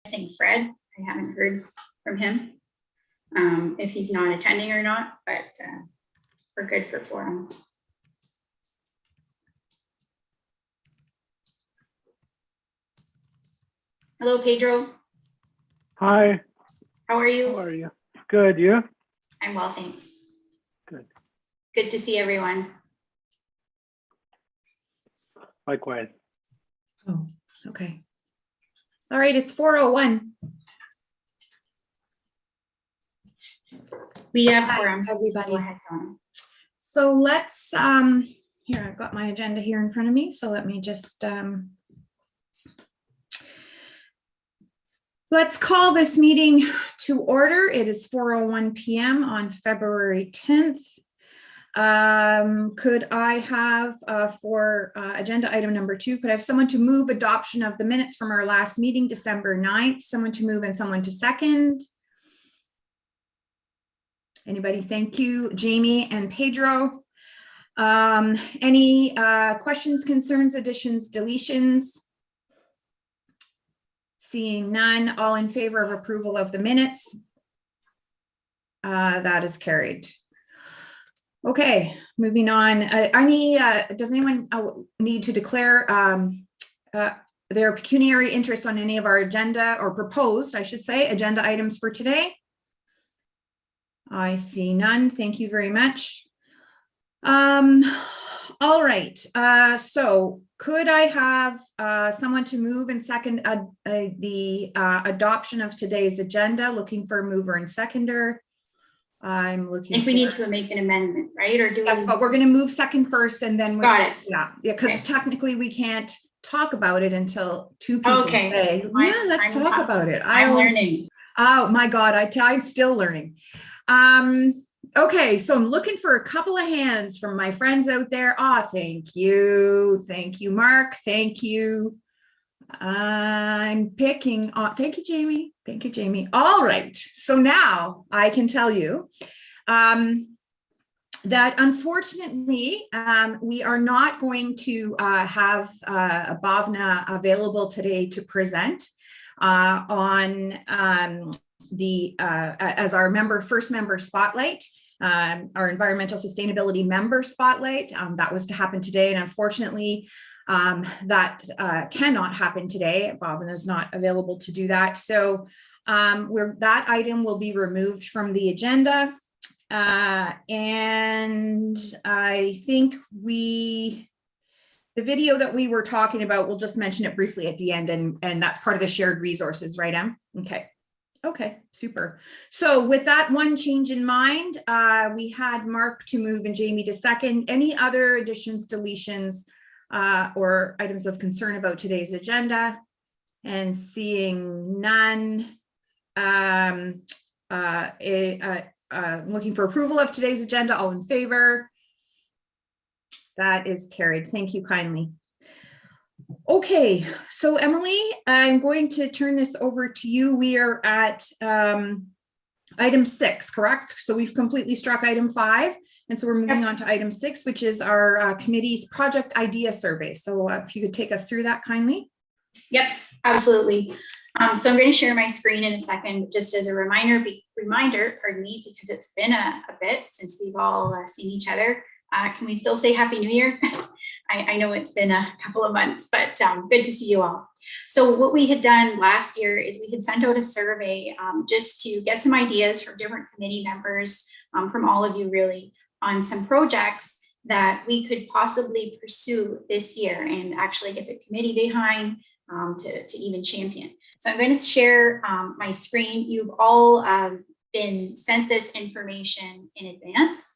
missing Fred. I haven't heard from him if he's not attending or not, but we're good for quorum. Hello, Pedro. Hi. How are you? How are you? Good, you? I'm well, thanks. Good. Good to see everyone. Likewise. Oh, okay. All right, it's 4:01. We have Hi, quorum, so everybody. go ahead, Donna. So let's, here, I've got my agenda here in front of me. So let me just, let's call this meeting to order. It is 4:01 p.m. on February 10th. Could I have for agenda item number 2, could I have someone to move adoption of the minutes from our last meeting, December 9th, someone to move and someone to second? Anybody? Thank you, Jamie and Pedro. Any questions, concerns, additions, deletions? Seeing none, all in favor of approval of the minutes? That is carried. Okay, moving on. Does anyone need to declare their pecuniary interest on any of our agenda, or proposed, I should say, agenda items for today? I see none. Thank you very much. All right. So could I have someone to move and second the adoption of today's agenda? Looking for a mover and seconder. I'm looking. I think we need to make an amendment, right? Or do Yes, we? but we're going to move second first, and then Got it. Yeah, because Okay. Technically we can't talk about it until two people Okay. say, yeah, let's talk about it. I'm learning. Oh my God, I'm still learning. Okay, so I'm looking for a couple of hands from my friends out there. Oh, thank you, Mark. Thank you. I'm picking on. Thank you, Jamie. Thank you, Jamie. All right. So now I can tell you that unfortunately we are not going to have Bhavna available today to present on as our first member spotlight. Our environmental sustainability member spotlight that was to happen today, and unfortunately that cannot happen today. Bhavna is not available to do that, so that item will be removed from the agenda, and I think the video that we were talking about, we'll just mention it briefly at the end, and that's part of the shared resources, right, Em? Okay, super. So with that one change in mind, we had Mark to move and Jamie to second. Any other additions, deletions, or items of concern about today's agenda? And seeing none, looking for approval of today's agenda. All in favor? That is carried. Thank you kindly. Okay, so Emily, I'm going to turn this over to you. We are at item 6, correct? So we've completely struck item 5. And so we're moving on to item 6, which is our committee's project idea survey. So if you could take us through that kindly. Yep, absolutely. So I'm going to share my screen in a second, just as a reminder, pardon me, because it's been a bit since we've all seen each other. Can we still say Happy New Year? I know it's been a couple of months, but good to see you all. So what we had done last year is we had sent out a survey just to get some ideas from different committee members, from all of you really, on some projects that we could possibly pursue this year and actually get the committee behind to even champion. So I'm going to share my screen. You've all been sent this information in advance.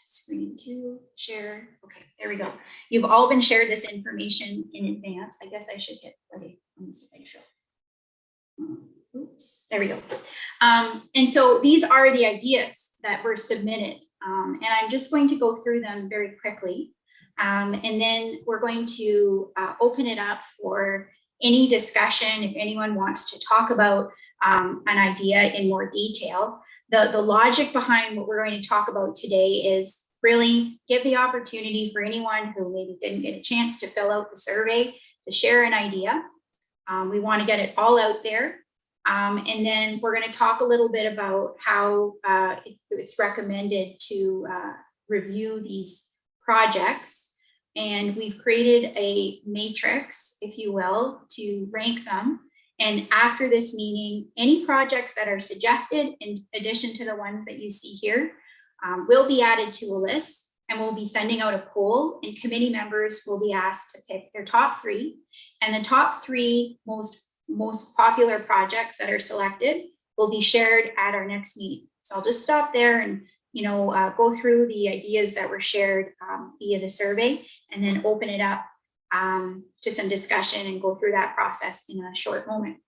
Screen 2, share. Okay, there we go. You've all been shared this information in advance. I guess I should hit, okay, let me see if I show. Oops, there we go. And so these are the ideas that were submitted. And I'm just going to go through them very quickly. And then we're going to open it up for any discussion if anyone wants to talk about an idea in more detail. The logic behind what we're going to talk about today is really give the opportunity for anyone who maybe didn't get a chance to fill out the survey to share an idea. We want to get it all out there. And then we're going to talk a little bit about how it's recommended to review these projects. And we've created a matrix, if you will, to rank them. And after this meeting, any projects that are suggested, in addition to the ones that you see here, will be added to a list, and we'll be sending out a poll, and committee members will be asked to pick their top 3. And the top 3 most popular projects that are selected will be shared at our next meeting. So I'll just stop there and go through the ideas that were shared via the survey, and then open it up to some discussion and go through that process in a short moment.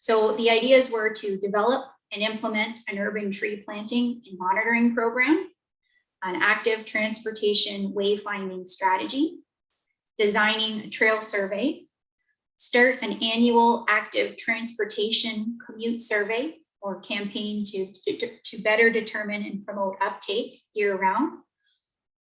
So the ideas were to develop and implement an urban tree planting and monitoring program, an active transportation wayfinding strategy, designing a trail survey, start an annual active transportation commute survey or campaign to better determine and promote uptake year-round,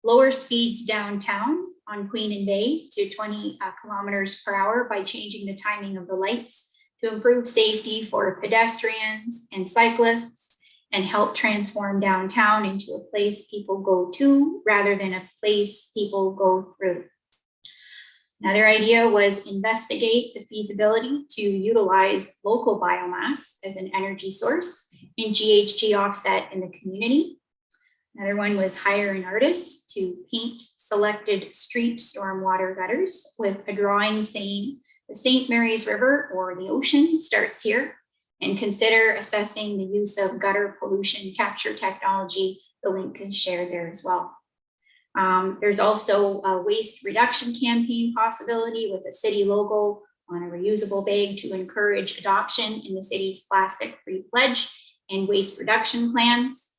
lower speeds downtown on Queen and Bay to 20 kilometers per hour by changing the timing of the lights to improve safety for pedestrians and cyclists, and help transform downtown into a place people go to rather than a place people go through. Another idea was investigate the feasibility to utilize local biomass as an energy source in GHG offset in the community. Another one was hire an artist to paint selected street stormwater gutters with a drawing saying the St. Mary's River or the ocean starts here, and consider assessing the use of gutter pollution capture technology. The link is shared there as well. There's also a waste reduction campaign possibility with a city logo on a reusable bag to encourage adoption in the city's plastic-free pledge and waste reduction plans.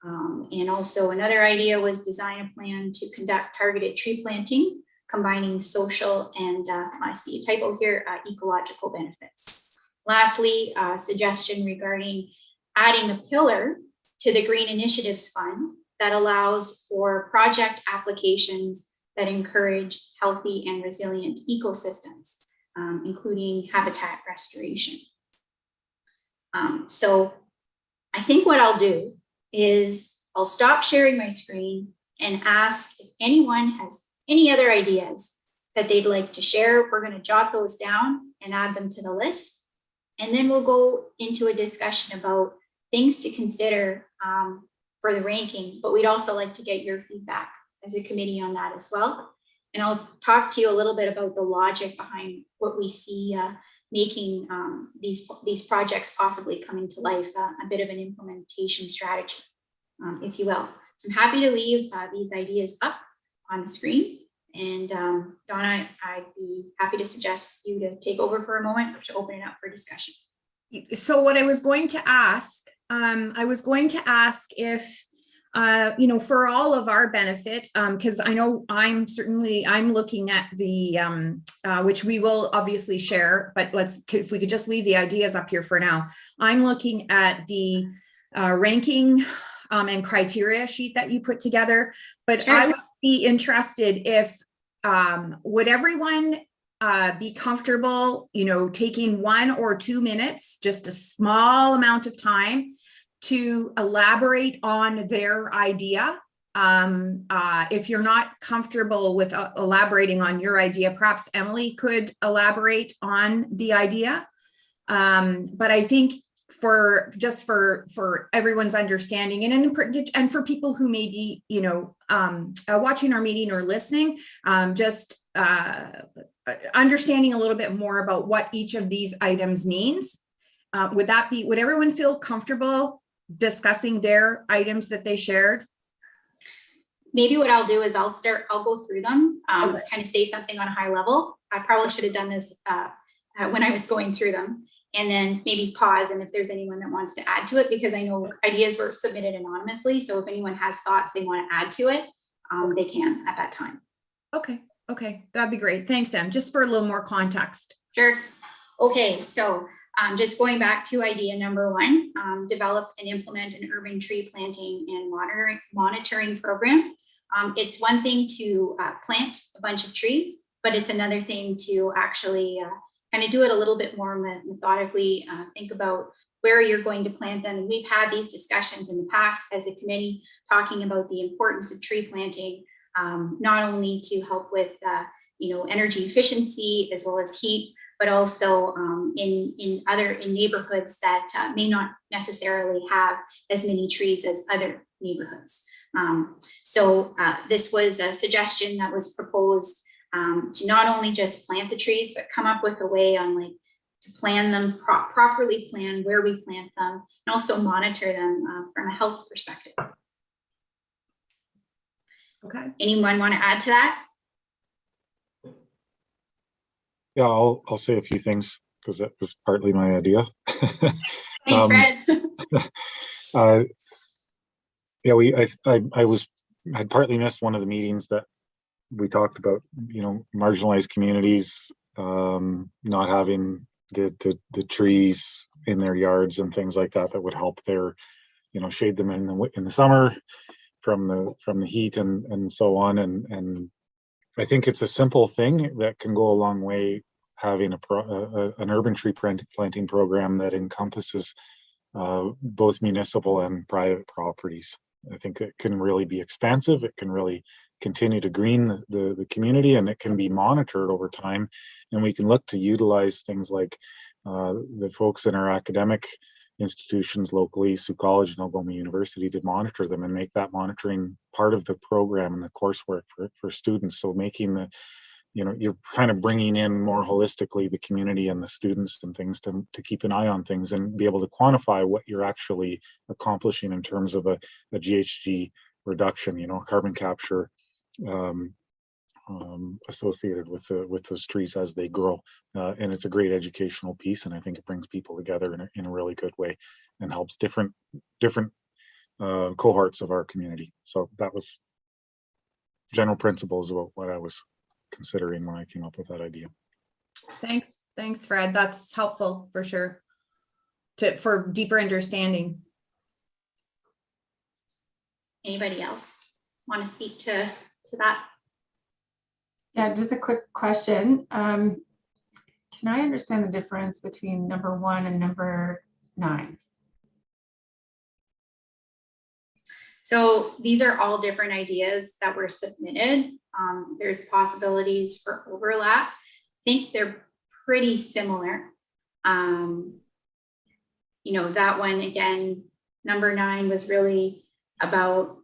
And also another idea was design a plan to conduct targeted tree planting, combining social and, I see a typo here, ecological benefits. Lastly, a suggestion regarding adding a pillar to the Green Initiatives Fund that allows for project applications that encourage healthy and resilient ecosystems, including habitat restoration. So I think what I'll do is I'll stop sharing my screen and ask if anyone has any other ideas that they'd like to share. We're going to jot those down and add them to the list. And then we'll go into a discussion about things to consider for the ranking, but we'd also like to get your feedback as a committee on that as well. And I'll talk to you a little bit about the logic behind what we see making these projects possibly coming to life, a bit of an implementation strategy, if you will. So I'm happy to leave these ideas up on the screen. And Donna, I'd be happy to suggest you to take over for a moment to open it up for discussion. So what I was going to ask, if, for all of our benefit, because I know I'm looking at the, which we will obviously share, but if we could just leave the ideas up here for now. I'm looking at the ranking and criteria sheet that you put together, but Sure. I would be interested if, would everyone be comfortable, taking 1 or 2 minutes, just a small amount of time to elaborate on their idea. If you're not comfortable with elaborating on your idea, perhaps Emily could elaborate on the idea. But I think for everyone's understanding and for people who may be, watching our meeting or listening, understanding a little bit more about what each of these items means. Would everyone feel comfortable discussing their items that they shared? Maybe what I'll do is I'll go through them, Okay. kind of say something on a high level. I probably should have done this when I was going through them, and then maybe pause. And if there's anyone that wants to add to it, because I know ideas were submitted anonymously. So if anyone has thoughts they want to add to it, they can at that time. Okay, that'd be great. Thanks, Em. Just for a little more context. Sure. Okay, so just going back to idea number 1, develop and implement an urban tree planting and monitoring program. It's one thing to plant a bunch of trees, but it's another thing to actually kind of do it a little bit more methodically, think about where you're going to plant them. And we've had these discussions in the past as a committee, talking about the importance of tree planting, not only to help with energy efficiency as well as heat, but also in neighborhoods that may not necessarily have as many trees as other neighborhoods. So this was a suggestion that was proposed to not only just plant the trees, but come up with a way on to plan them, properly plan where we plant them, and also monitor them from a health perspective. Okay. Anyone want to add to that? Yeah, I'll say a few things because that was partly my idea. Thanks, Fred. Yeah, I'd partly missed one of the meetings that we talked about, marginalized communities not having the trees in their yards and things like that would help their, shade them in the summer from the heat and so on. And I think it's a simple thing that can go a long way, having an urban tree planting program that encompasses both municipal and private properties. I think it can really be expansive. It can really continue to green the community, and it can be monitored over time. And we can look to utilize things like the folks in our academic institutions locally, Sioux College and Algoma University, to monitor them and make that monitoring part of the program and the coursework for students. So making you're kind of bringing in more holistically the community and the students and things to keep an eye on things and be able to quantify what you're actually accomplishing in terms of a GHG reduction, carbon capture associated with those trees as they grow. And it's a great educational piece, and I think it brings people together in a really good way and helps different cohorts of our community. So that was general principles about what I was considering when I came up with that idea. Thanks, Fred. That's helpful for sure for deeper understanding. Anybody else want to speak to that? Yeah, just a quick question. Can I understand the difference between number 1 and number 9? So these are all different ideas that were submitted. There's possibilities for overlap. I think they're pretty similar. That one, again, number 9 was really about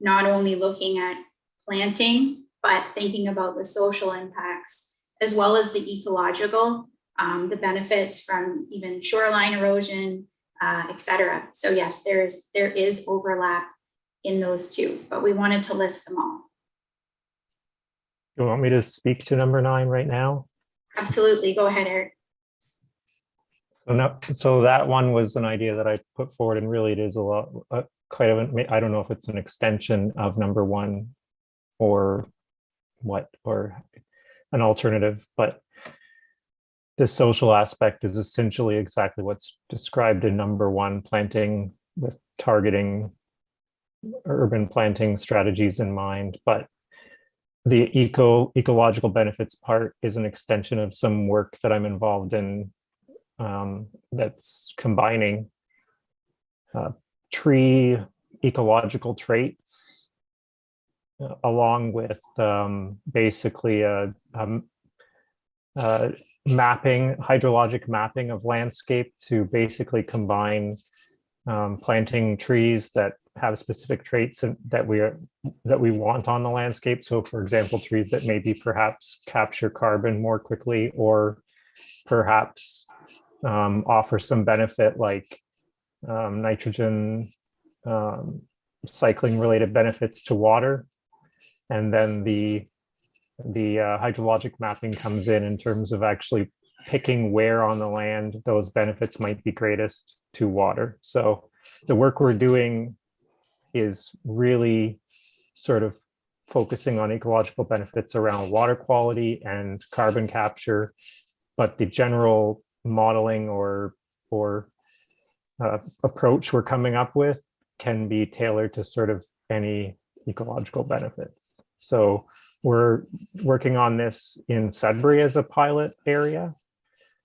not only looking at planting, but thinking about the social impacts, as well as the ecological, the benefits from even shoreline erosion, et cetera. So yes, there is overlap in those two, but we wanted to list them all. You want me to speak to number 9 right now? Absolutely, go ahead, Eric. So that one was an idea that I put forward, and really it is a lot, I don't know if it's an extension of number 1 or an alternative, but the social aspect is essentially exactly what's described in number 1, planting with targeting urban planting strategies in mind. But the ecological benefits part is an extension of some work that I'm involved in that's combining tree ecological traits along with basically a hydrologic mapping of landscape to basically combine planting trees that have specific traits that we want on the landscape. So for example, trees that maybe perhaps capture carbon more quickly, or perhaps offer some benefit like nitrogen cycling related benefits to water. And then the hydrologic mapping comes in terms of actually picking where on the land those benefits might be greatest to water. So the work we're doing is really sort of focusing on ecological benefits around water quality and carbon capture, but the general modeling or approach we're coming up with can be tailored to sort of any ecological benefits. So we're working on this in Sudbury as a pilot area.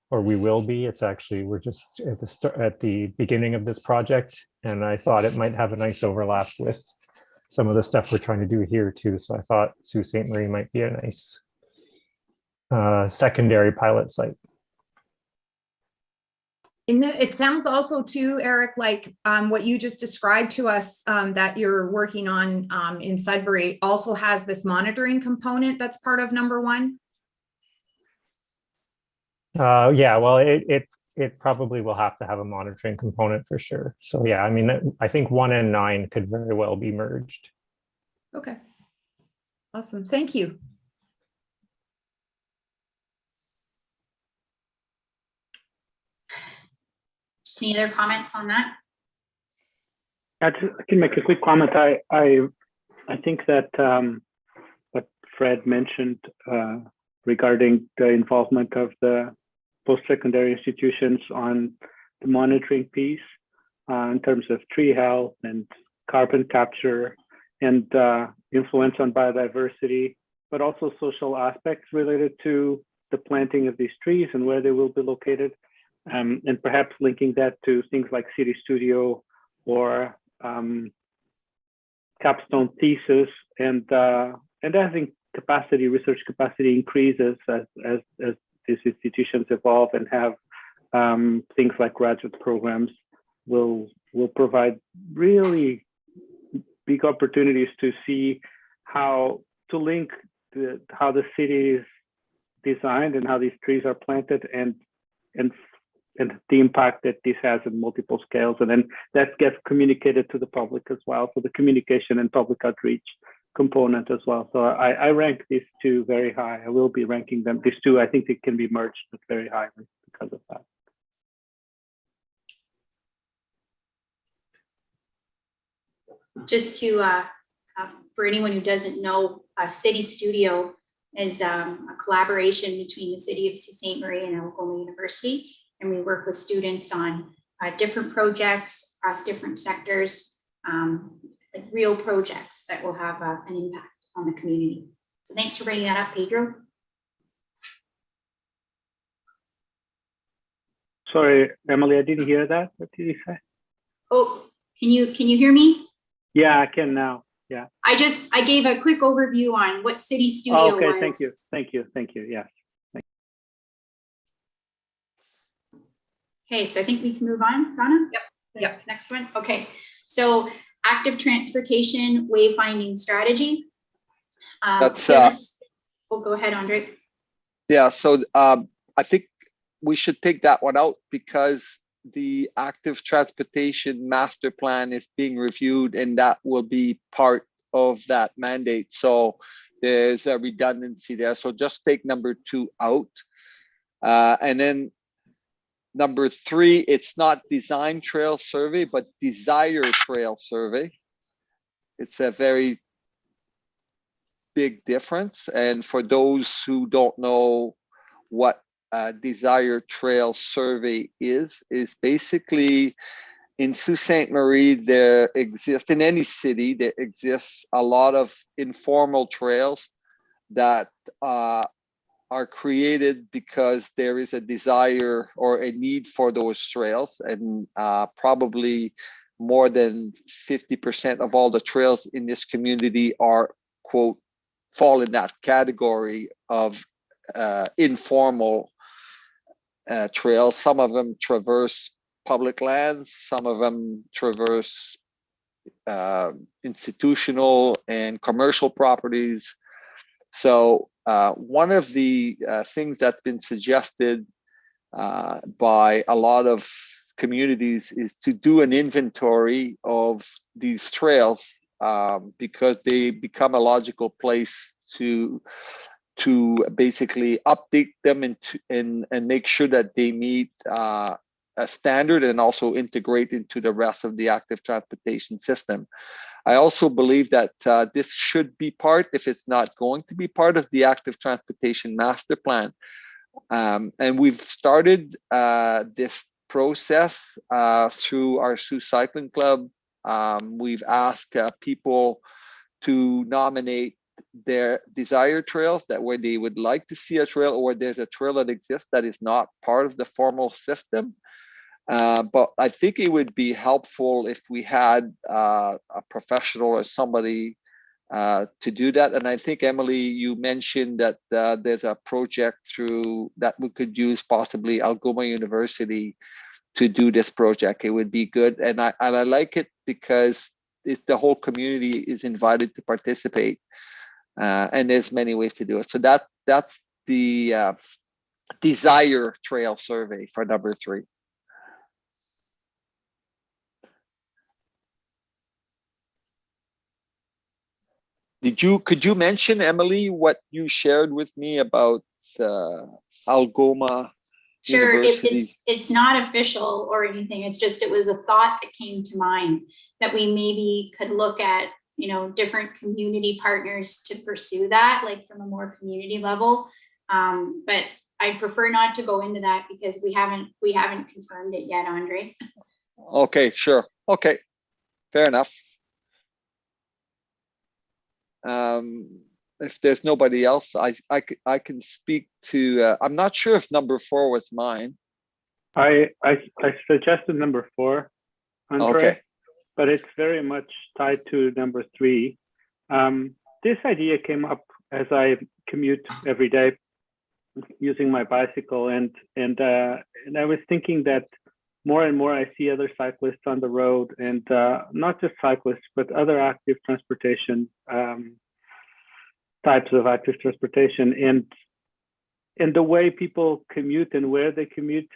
or we will be. It's actually, we're just at the start, at the beginning of this project, and I thought it might have a nice overlap with some of the stuff we're trying to do here too. So I thought Sault Ste. Marie might be a nice secondary pilot site. It sounds also too, Eric, like what you just described to us that you're working on in Sudbury also has this monitoring component that's part of number 1. Yeah, well, it probably will have to have a monitoring component for sure. So yeah, I mean, I think 1 and 9 could very well be merged. Okay. Awesome. Thank you. Any other comments on that? I can make a quick comment. I think that what Fred mentioned regarding the involvement of the post-secondary institutions on the monitoring piece in terms of tree health and carbon capture and influence on biodiversity, but also social aspects related to the planting of these trees and where they will be located, and perhaps linking that to things like City Studio or capstone thesis, and I think research capacity increases as these institutions evolve and have things like graduate programs will provide really big opportunities to see how to link how the city is designed and how these trees are planted and the impact that this has in multiple scales, and then that gets communicated to the public as well. So the communication and public outreach component as well. So I rank these two very high. I will be ranking them. These two, I think they can be merged, but very highly because of that. Just to, for anyone who doesn't know, City Studio is a collaboration between the City of Sault Ste. Marie and Algoma University. And we work with students on different projects across different sectors, like real projects that will have an impact on the community. So thanks for bringing that up, Pedro. Sorry, Emily, I didn't hear that. What did you say? Oh, can you hear me? Yeah, I can now. Yeah. I gave a quick overview on what City Studio was. Okay, thank you. Yeah. Okay, so I think we can move on, Donna? Yep. Next one. Okay, so active transportation wayfinding strategy. That's Oh, go ahead, Andre. yeah. So I think we should take that one out because the active transportation master plan is being reviewed, and that will be part of that mandate. So there's a redundancy there. So just take number 2 out, and then. Number 3, it's not design trail survey, but desire trail survey. It's a very big difference. And for those who don't know what a desire trail survey is basically in Sault Ste. Marie, there exists, in any city, there exists a lot of informal trails that are created because there is a desire or a need for those trails, and probably more than 50% of all the trails in this community are, quote, fall in that category of informal trails. Some of them traverse public lands, some of them traverse institutional and commercial properties. So one of the things that's been suggested by a lot of communities is to do an inventory of these trails because they become a logical place to basically update them and make sure that they meet a standard and also integrate into the rest of the active transportation system. I also believe that this should be part, if it's not going to be part of the active transportation master plan. And we've started this process through our Sault Cycling Club. We've asked people to nominate their desired trails, that where they would like to see a trail, or there's a trail that exists that is not part of the formal system. But I think it would be helpful if we had a professional or somebody to do that. And I think, Emily, you mentioned that there's a project through that we could use, possibly Algoma University, to do this project. It would be good. And I like it because it's the whole community is invited to participate. And there's many ways to do it. So that's the desire trail survey for number 3. Could you mention, Emily, what you shared with me about Algoma Sure, University? it's not official or anything. It's just, it was a thought that came to mind that we maybe could look at, different community partners to pursue that, like from a more community level. But I prefer not to go into that because we haven't confirmed it yet, Andre. Okay, sure. Okay, fair enough. If there's nobody else, I can speak to. I'm not sure if number 4 was mine. I suggested number 4, Andre, Okay. but it's very much tied to number 3. This idea came up as I commute every day using my bicycle, and I was thinking that more and more I see other cyclists on the road, and not just cyclists, but other active transportation types of active transportation, and the way people commute and where they commute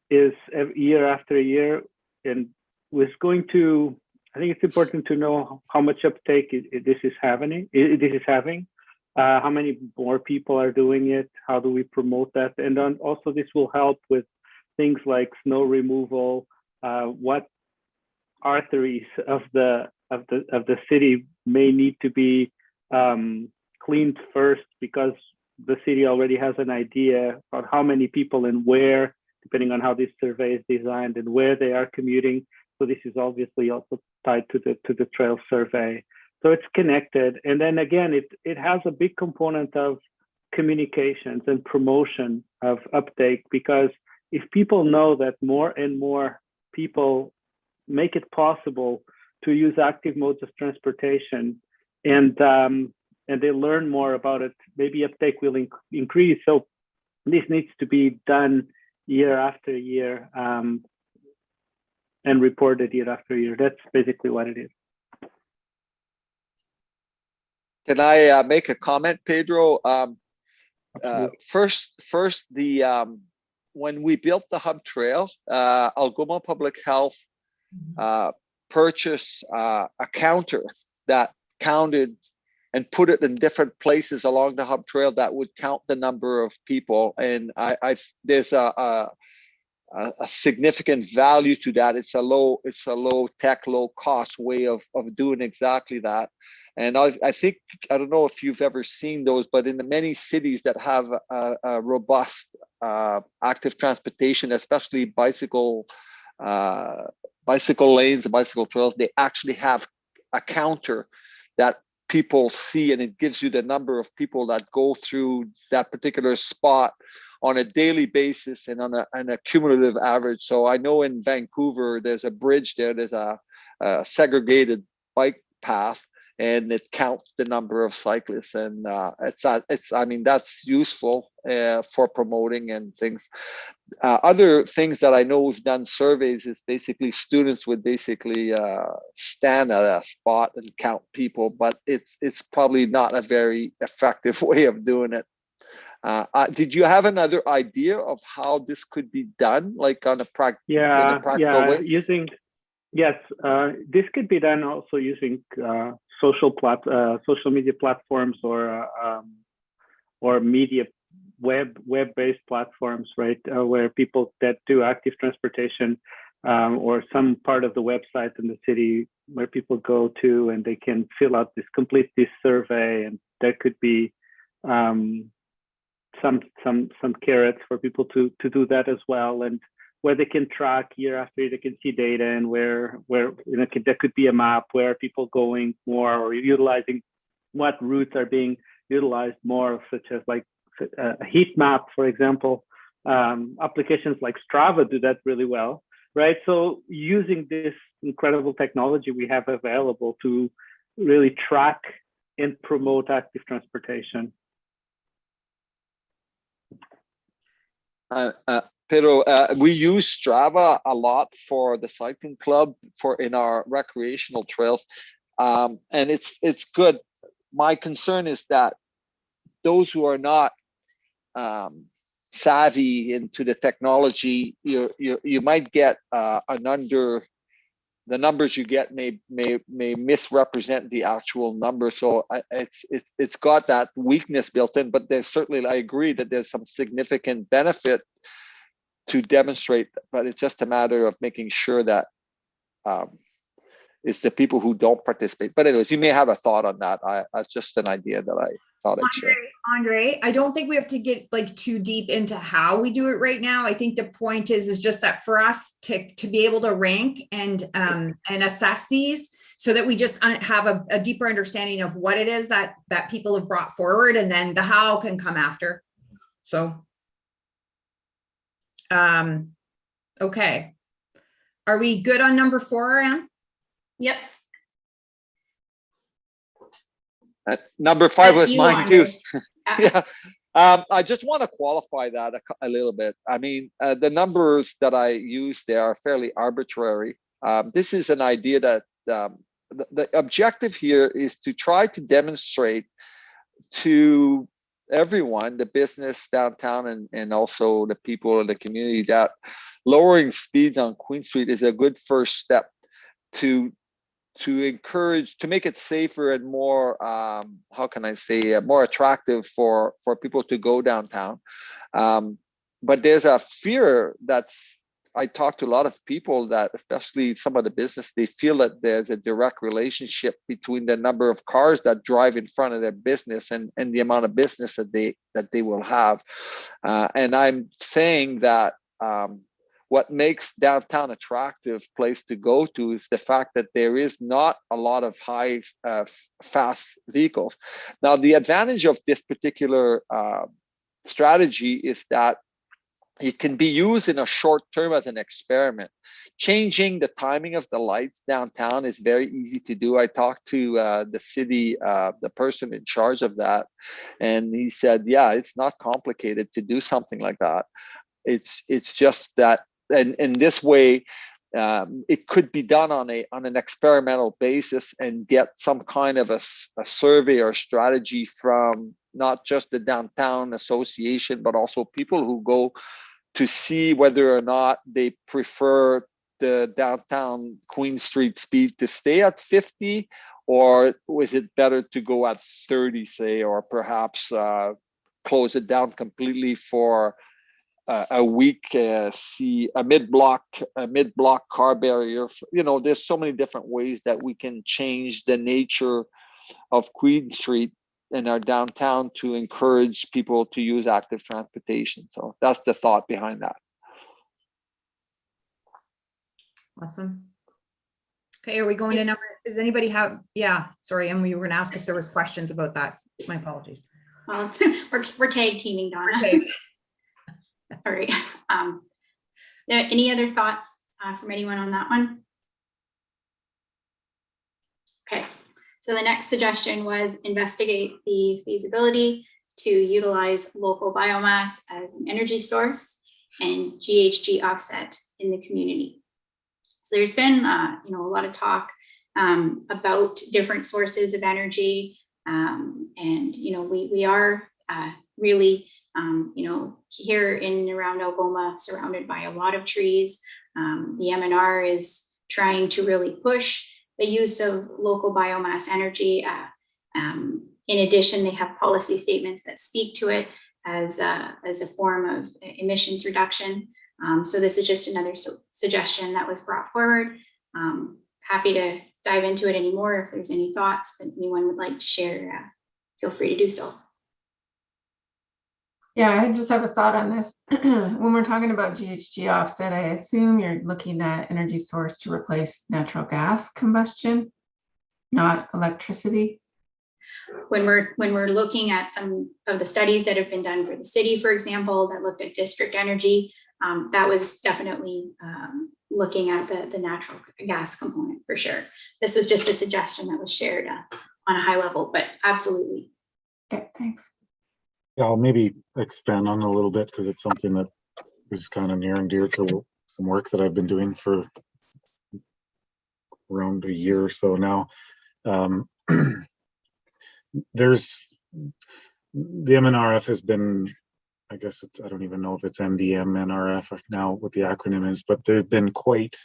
is year after year, and was going to. I think it's important to know how much uptake this is having. How many more people are doing it? How do we promote that? And then also this will help with things like snow removal. What arteries of the city may need to be cleaned first, because the city already has an idea about how many people and where, depending on how this survey is designed, and where they are commuting. So this is obviously also tied to the trail survey. So it's connected. And then again, it has a big component of communications and promotion of uptake, because if people know that more and more people make it possible to use active modes of transportation, and they learn more about it, maybe uptake will increase. So this needs to be done year after year, and reported year after year. That's basically what it is. Can I make a comment, Pedro? First, when we built the hub trail, Algoma Public Health purchased a counter that counted and put it in different places along the hub trail that would count the number of people. And there's a significant value to that. It's a low tech, low cost way of doing exactly that. And I think, I don't know if you've ever seen those, but in the many cities that have a robust active transportation, especially bicycle lanes and bicycle trails, they actually have a counter that people see, and it gives you the number of people that go through that particular spot on a daily basis and on a cumulative average. So I know in Vancouver, there's a bridge there, there's a segregated bike path, and it counts the number of cyclists. And I mean, that's useful for promoting and things. Other things that I know we've done surveys is basically students would basically stand at a spot and count people, but it's probably not a very effective way of doing it. Did you have another idea of how this could be done, like on a practical way? This could be done also using social media platforms or media web-based platforms, right? Where people that do active transportation or some part of the website in the city where people go to, and they can complete this survey, and there could be some carrots for people to do that as well, and where they can track year after year, they can see data, and where there could be a map where people going more or utilizing what routes are being utilized more, such as like a heat map, for example. Applications like Strava do that really well, right? So using this incredible technology we have available to really track and promote active transportation. Pedro, we use Strava a lot for the cycling club in our recreational trails, and it's good. My concern is that those who are not savvy into the technology, you might get the numbers you get may misrepresent the actual number. So it's got that weakness built in, but there's certainly, I agree that there's some significant benefit to demonstrate, but it's just a matter of making sure that it's the people who don't participate. But anyways, you may have a thought on that. That's just an idea that I thought I'd share. Andre, I don't think we have to get like too deep into how we do it right now. I think the point is just that for us to be able to rank and assess these, so that we just have a deeper understanding of what it is that people have brought forward, and then the how can come after. So, okay. Are we good on number 4, Anne? Yep. Number 5 was mine too. Yeah. I just want to qualify that a little bit. I mean, the numbers that I use there are fairly arbitrary. This is an idea that the objective here is to try to demonstrate to everyone, the business downtown and also the people in the community, that lowering speeds on Queen Street is a good first step to encourage, to make it safer and more, how can I say, more attractive for people to go downtown. But there's a fear I talk to a lot of people that, especially some of the business, they feel that there's a direct relationship between the number of cars that drive in front of their business and the amount of business that they will have. And I'm saying that what makes downtown attractive place to go to is the fact that there is not a lot of high fast vehicles. Now, the advantage of this particular strategy is that it can be used in a short term as an experiment. Changing the timing of the lights downtown is very easy to do. I talked to the city, the person in charge of that, and he said, yeah, it's not complicated to do something like that. It's just that, and in this way, it could be done on an experimental basis and get some kind of a survey or strategy from not just the downtown association, but also people who go to see whether or not they prefer the downtown Queen Street speed to stay at 50, or was it better to go at 30, say, or perhaps close it down completely for a week, see a mid-block car barrier. There's so many different ways that we can change the nature of Queen Street in our downtown to encourage people to use active transportation. So that's the thought behind that. Awesome. Okay, are we going to number, does anybody have, yeah, sorry, and we were gonna ask if there was questions about that. My apologies. Well, we're tag teaming, Donna. All right. Any other thoughts from anyone on that one? Okay. So the next suggestion was investigate the feasibility to utilize local biomass as an energy source and GHG offset in the community. So there's been a lot of talk about different sources of energy, and we are really here in and around Algoma surrounded by a lot of trees. The MNR is trying to really push the use of local biomass energy. In addition, they have policy statements that speak to it as a form of emissions reduction. So this is just another suggestion that was brought forward. Happy to dive into it anymore. If there's any thoughts that anyone would like to share, feel free to do so. Yeah, I just have a thought on this. When we're talking about GHG offset, I assume you're looking at energy source to replace natural gas combustion, not electricity. When we're looking at some of the studies that have been done for the city, for example, that looked at district energy, that was definitely looking at the natural gas component for sure. This was just a suggestion that was shared on a high level, but absolutely. Okay, thanks. Yeah, I'll maybe expand on it a little bit because it's something that is kind of near and dear to some work that I've been doing for around a year or so now. There's the MNRF has been, I guess I don't even know if it's MDM NRF now what the acronym is, but they've been quite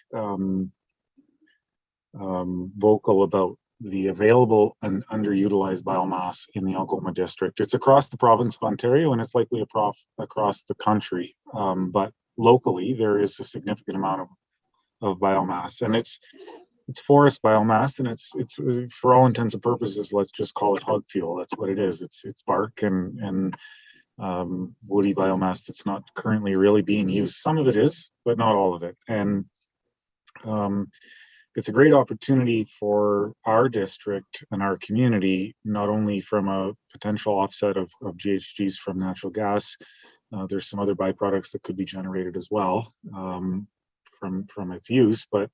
vocal about the available and underutilized biomass in the Algoma district. It's across the province of Ontario and it's likely across the country, but locally there is a significant amount of biomass, and it's forest biomass, and it's for all intents and purposes, let's just call it hog fuel. That's what it is. It's bark and woody biomass that's not currently really being used. Some of it is, but not all of it. And it's a great opportunity for our district and our community, not only from a potential offset of GHGs from natural gas. There's some other byproducts that could be generated as well from its use, but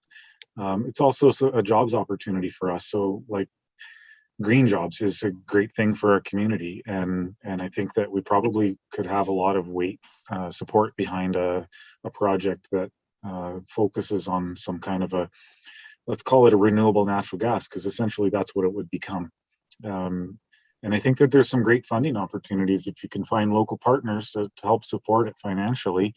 it's also a jobs opportunity for us. So like green jobs is a great thing for our community. And I think that we probably could have a lot of weight support behind a project that focuses on some kind of a, let's call it a renewable natural gas, because essentially that's what it would become. And I think that there's some great funding opportunities if you can find local partners to help support it financially.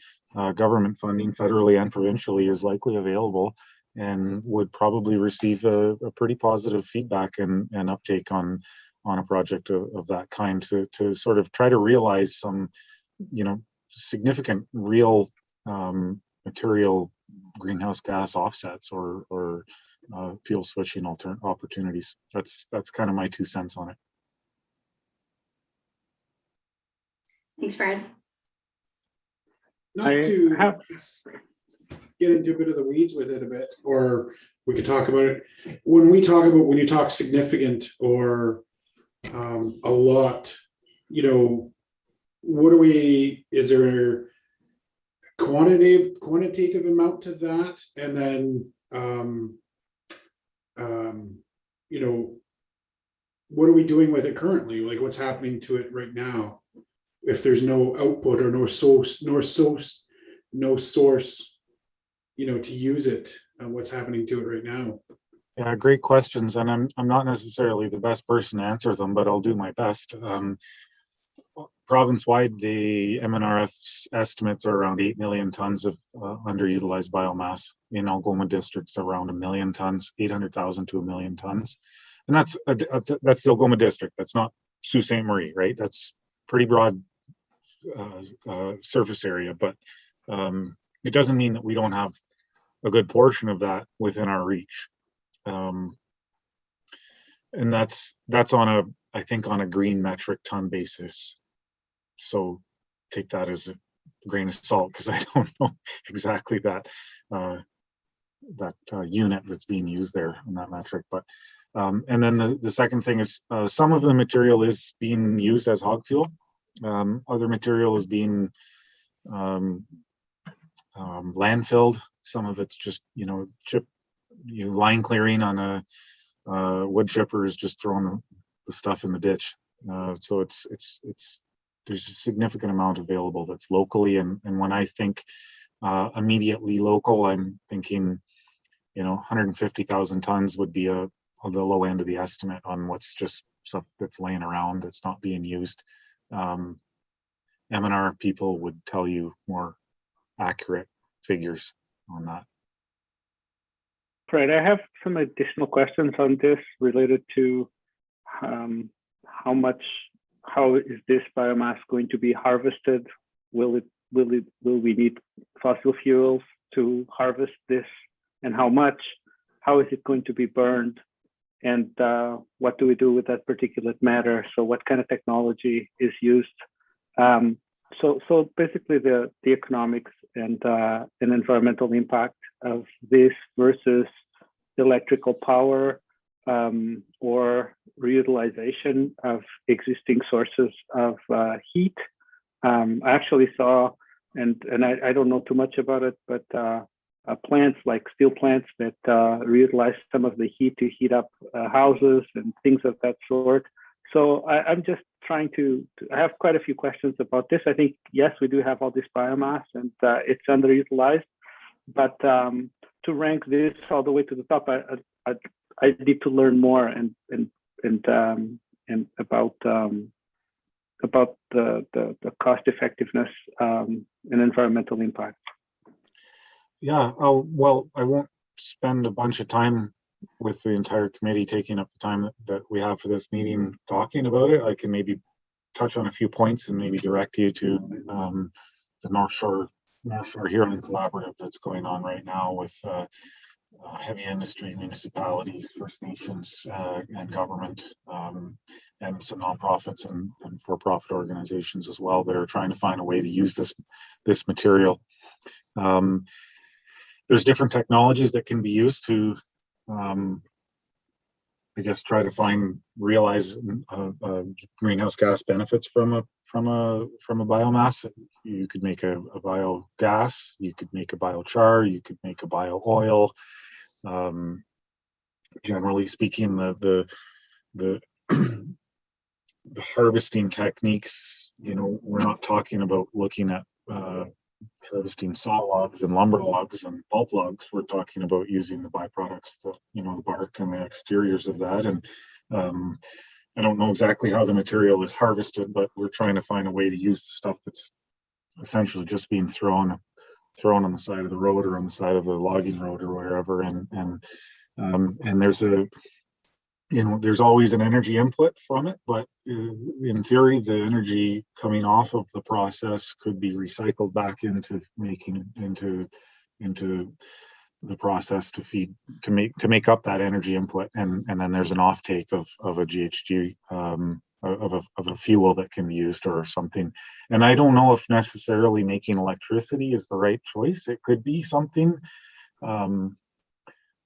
Government funding, federally and provincially, is likely available and would probably receive a pretty positive feedback and uptake on a project of that kind to sort of try to realize some, significant real material greenhouse gas offsets or fuel switching opportunities. That's kind of my 2 cents on it. Thanks, Fred. Not to get into a bit of the weeds with it a bit, or we could talk about it. When you talk significant or a lot, is there a quantitative amount to that? And then, what are we doing with it currently? Like what's happening to it right now? If there's no output or no source, to use it, and what's happening to it right now? Yeah, great questions, and I'm not necessarily the best person to answer them, but I'll do my best. Province-wide, the MNRF's estimates are around 8 million tons of underutilized biomass. In Algoma districts, around 1 million tons, 800,000 to 1 million tons, and that's the Algoma district. That's not Sault Ste. Marie, right? That's pretty broad surface area, but it doesn't mean that we don't have a good portion of that within our reach. And that's on I think on a green metric ton basis. So take that as a grain of salt, because I don't know exactly that unit that's being used there on that metric. But and then the second thing is some of the material is being used as hog fuel. Other material is being landfilled. Some of it's just line clearing on a wood chipper is just throwing the stuff in the ditch. So there's a significant amount available that's locally, and when I think immediately local, I'm thinking 150,000 tons would be the low end of the estimate on what's just stuff that's laying around that's not being used. M&R people would tell you more accurate figures on that. Fred, I have some additional questions on this related to how is this biomass going to be harvested? Will we need fossil fuels to harvest this, and how much? How is it going to be burned? And what do we do with that particulate matter? So what kind of technology is used? So basically the economics and environmental impact of this versus electrical power, or reutilization of existing sources of heat. I actually saw, and I don't know too much about it, but plants like steel plants that reutilize some of the heat to heat up houses and things of that sort. So I'm just trying to, I have quite a few questions about this. I think, yes, we do have all this biomass and it's underutilized, but to rank this all the way to the top, I need to learn more and about the cost effectiveness and environmental impact. Yeah, well, I won't spend a bunch of time with the entire committee taking up the time that we have for this meeting talking about it. I can maybe touch on a few points and maybe direct you to the North Shore Huron Collaborative that's going on right now with heavy industry, municipalities, First Nations, and government, and some nonprofits and for-profit organizations as well. They're trying to find a way to use this material. There's different technologies that can be used to, I guess, try to realize greenhouse gas benefits from a biomass. You could make a biogas, you could make a biochar, you could make a bio oil. Generally speaking, the harvesting techniques, we're not talking about looking at harvesting saw logs and lumber logs and pulp logs. We're talking about using the byproducts, the bark and the exteriors of that. And I don't know exactly how the material is harvested, but we're trying to find a way to use the stuff that's essentially just being thrown on the side of the road or on the side of the logging road or wherever. And there's always an energy input from it, but in theory, the energy coming off of the process could be recycled back into the process to make up that energy input, and then there's an offtake of a GHG of a fuel that can be used or something. And I don't know if necessarily making electricity is the right choice. It could be something.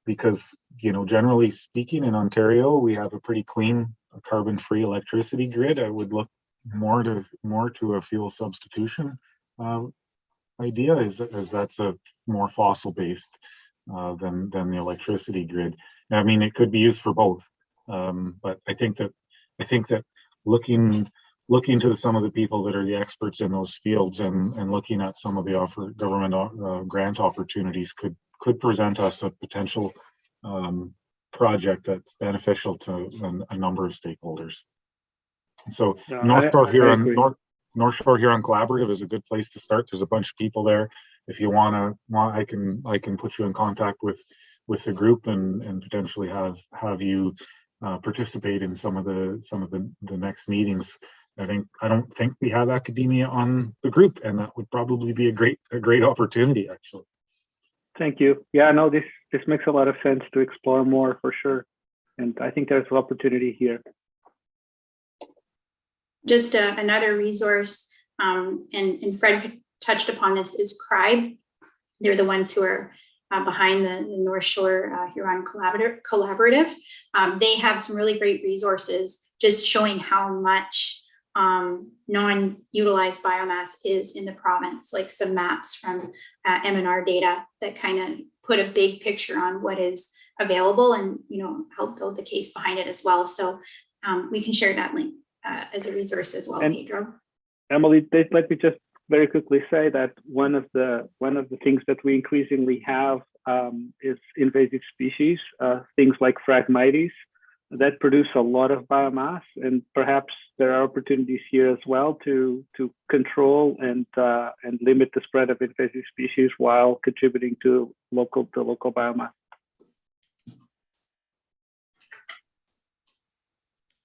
Because, generally speaking, in Ontario, we have a pretty clean carbon-free electricity grid. I would look more to a fuel substitution idea, as that's a more fossil-based than the electricity grid. I mean, it could be used for both, but I think that looking to some of the people that are the experts in those fields and looking at some of the government grant opportunities could present us a potential project that's beneficial to a number of stakeholders. So North Shore Huron Collaborative is a good place to start. There's a bunch of people there. If you want, I can put you in contact with the group and potentially have you participate in some of the next meetings. I don't think we have academia on the group, and that would probably be a great opportunity, actually. Thank you. Yeah, no, this makes a lot of sense to explore more for sure. And I think there's an opportunity here. Just another resource, and Fred touched upon this, is CRIBE. They're the ones who are behind the North Shore Huron Collaborative. They have some really great resources just showing how much non-utilized biomass is in the province, like some maps from M&R data that kind of put a big picture on what is available and help build the case behind it as well. So we can share that link as a resource as well, Pedro. Emily, let me just very quickly say that one of the things that we increasingly have is invasive species, things like Phragmites that produce a lot of biomass, and perhaps there are opportunities here as well to control and limit the spread of invasive species while contributing to local biomass.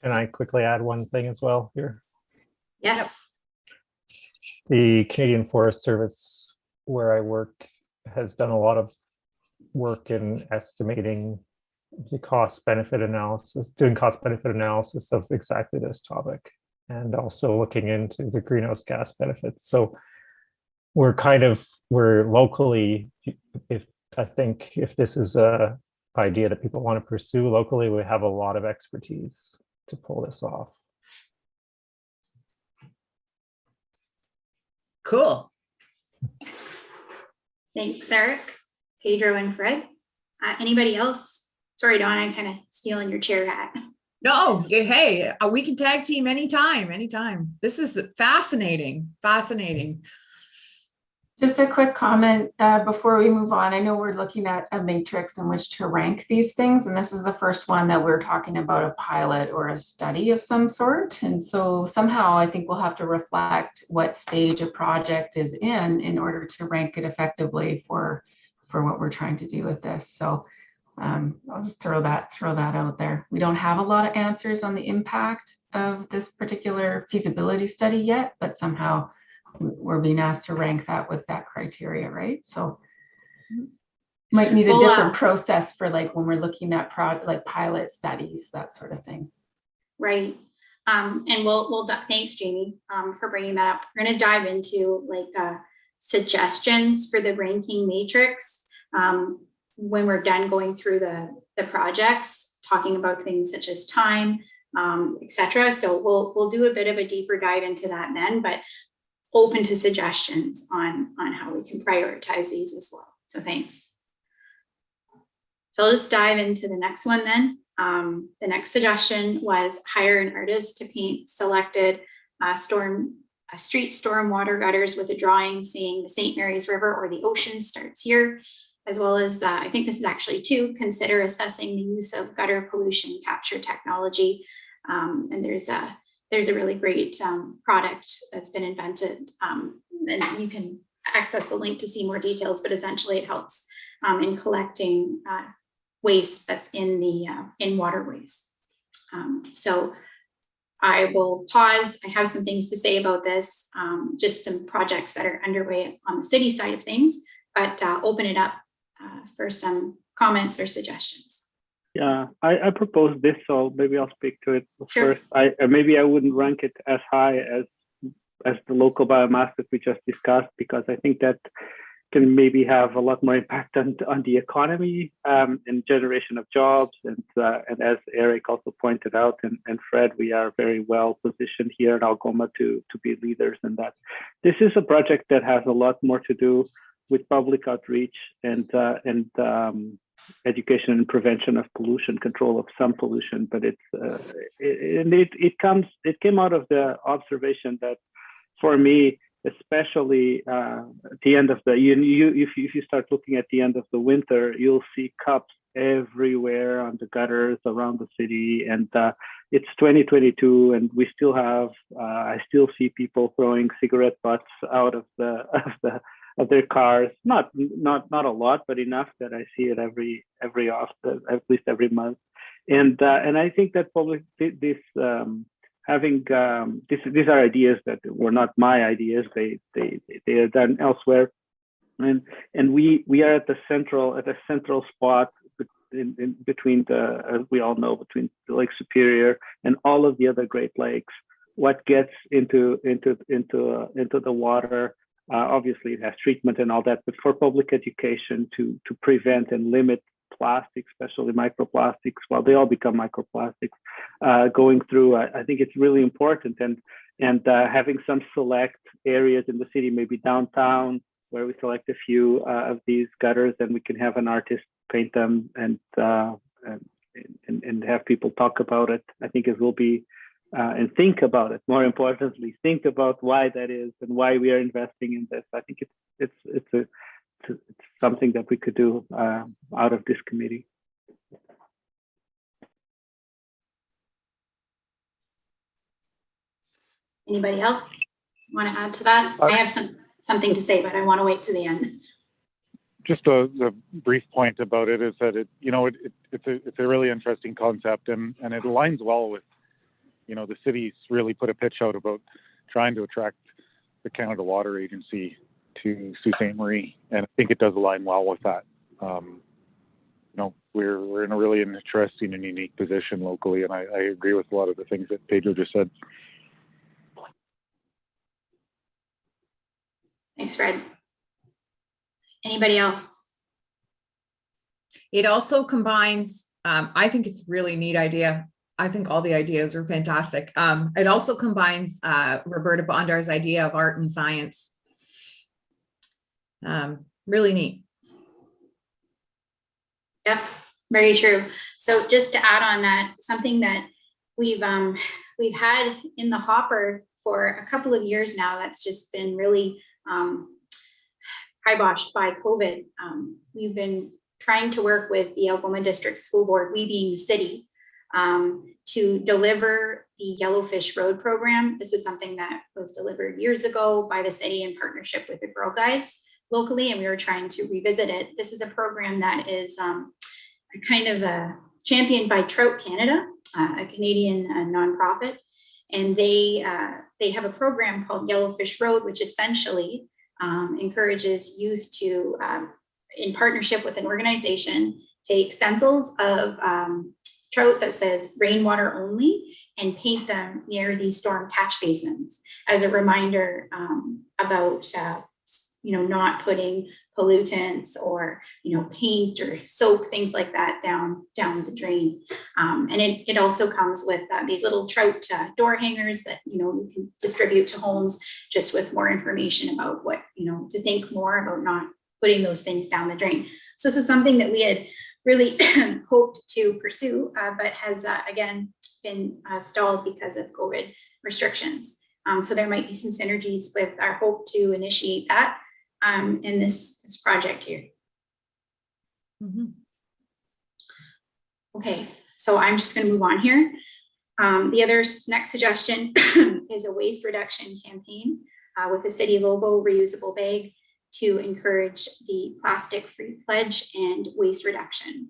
Can I quickly add one thing as well here? Yes. The Canadian Forest Service, where I work, has done a lot of work in estimating the cost-benefit analysis, doing cost-benefit analysis of exactly this topic, and also looking into the greenhouse gas benefits. So we're locally, if this is a idea that people want to pursue locally, we have a lot of expertise to pull this off. Cool. Thanks, Eric, Pedro, and Fred. Anybody else? Sorry, Dawn, I'm kind of stealing your chair hat. No, hey, we can tag team anytime. This is fascinating. Just a quick comment before we move on. I know we're looking at a matrix in which to rank these things, and this is the first one that we're talking about a pilot or a study of some sort. And so somehow I think we'll have to reflect what stage a project is in order to rank it effectively for what we're trying to do with this. So I'll just throw that out there. We don't have a lot of answers on the impact of this particular feasibility study yet, but somehow we're being asked to rank that with that criteria, right? So might need a different process for like when we're looking at like pilot studies, that sort of thing. Right. And we'll thanks, Jamie, for bringing that up. We're going to dive into like suggestions for the ranking matrix when we're done going through the projects, talking about things such as time, etc. So we'll do a bit of a deeper dive into that then, but open to suggestions on how we can prioritize these as well. So thanks. So I'll just dive into the next one then. The next suggestion was hire an artist to paint selected street storm water gutters with a drawing seeing the St. Mary's River or the ocean starts here, as well as I think this is actually two, consider assessing the use of gutter pollution capture technology. And there's a really great product that's been invented, and you can access the link to see more details, but essentially it helps in collecting waste that's in waterways. So I will pause. I have some things to say about this, just some projects that are underway on the city side of things, but open it up for some comments or suggestions. Yeah, I propose this, so maybe I'll speak to it Sure. first. Maybe I wouldn't rank it as high as the local biomass that we just discussed, because I think that can maybe have a lot more impact on the economy and generation of jobs. And as Eric also pointed out, and Fred, we are very well positioned here in Algoma to be leaders in that. This is a project that has a lot more to do with public outreach and education and prevention of pollution, control of some pollution, but it came out of the observation that, for me, especially at the end of the if you start looking at the end of the winter, you'll see cups everywhere on the gutters around the city, and it's 2022, and we still have I still see people throwing cigarette butts out of their cars. Not a lot, but enough that I see it every often, at least every month. And I think that probably these are ideas that were not my ideas. They are done elsewhere, and we are at a central spot in between as we all know, between the Lake Superior and all of the other Great Lakes. What gets into the water? Obviously, it has treatment and all that, but for public education to prevent and limit plastics, especially microplastics, well, they all become microplastics going through. I think it's really important, and having some select areas in the city, maybe downtown, where we select a few of these gutters, and we can have an artist paint them and have people talk about it. I think it will be. And think about it. More importantly, think about why that is and why we are investing in this. I think it's something that we could do out of this committee. Anybody else want to add to that? I have something to say, but I want to wait to the end. Just a brief point about it is that it's a really interesting concept, and it aligns well with, the city's really put a pitch out about trying to attract the Canada Water Agency to Sault Ste. Marie, and I think it does align well with that. We're in a really interesting and unique position locally, and I agree with a lot of the things that Pedro just said. Thanks, Fred. Anybody else? It also combines, I think it's a really neat idea. I think all the ideas are fantastic. It also combines Roberta Bondar's idea of art and science. Really neat. Yep, very true. So just to add on that, something that we've had in the hopper for a couple of years now that's just been really kiboshed by COVID. We've been trying to work with the Algoma District School Board, we being the city, to deliver the Yellowfish Road program. This is something that was delivered years ago by the city in partnership with the Girl Guides locally, and we were trying to revisit it. This is a program that is kind of championed by Trout Canada, a Canadian nonprofit, and they have a program called Yellowfish Road, which essentially encourages youth to, in partnership with an organization, take stencils of trout that says rainwater only and paint them near these storm catch basins as a reminder about not putting pollutants or paint or soap, things like that down the drain. And it also comes with these little trout door hangers that you can distribute to homes, just with more information about what to think more about not putting those things down the drain. So this is something that we had really hoped to pursue, but has again been stalled because of COVID restrictions. So there might be some synergies with our hope to initiate that in this project here. Mm-hmm. Okay, so I'm just going to move on here. The other next suggestion is a waste reduction campaign with a city logo, reusable bag, to encourage the plastic-free pledge and waste reduction.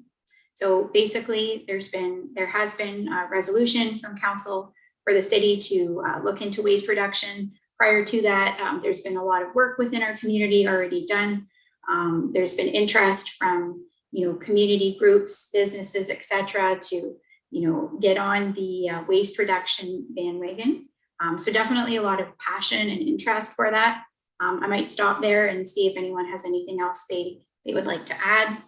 So basically, there has been a resolution from council for the city to look into waste reduction. Prior to that, there's been a lot of work within our community already done. There's been interest from community groups, businesses, etc., to get on the waste reduction bandwagon. So definitely a lot of passion and interest for that. I might stop there and see if anyone has anything else they would like to add.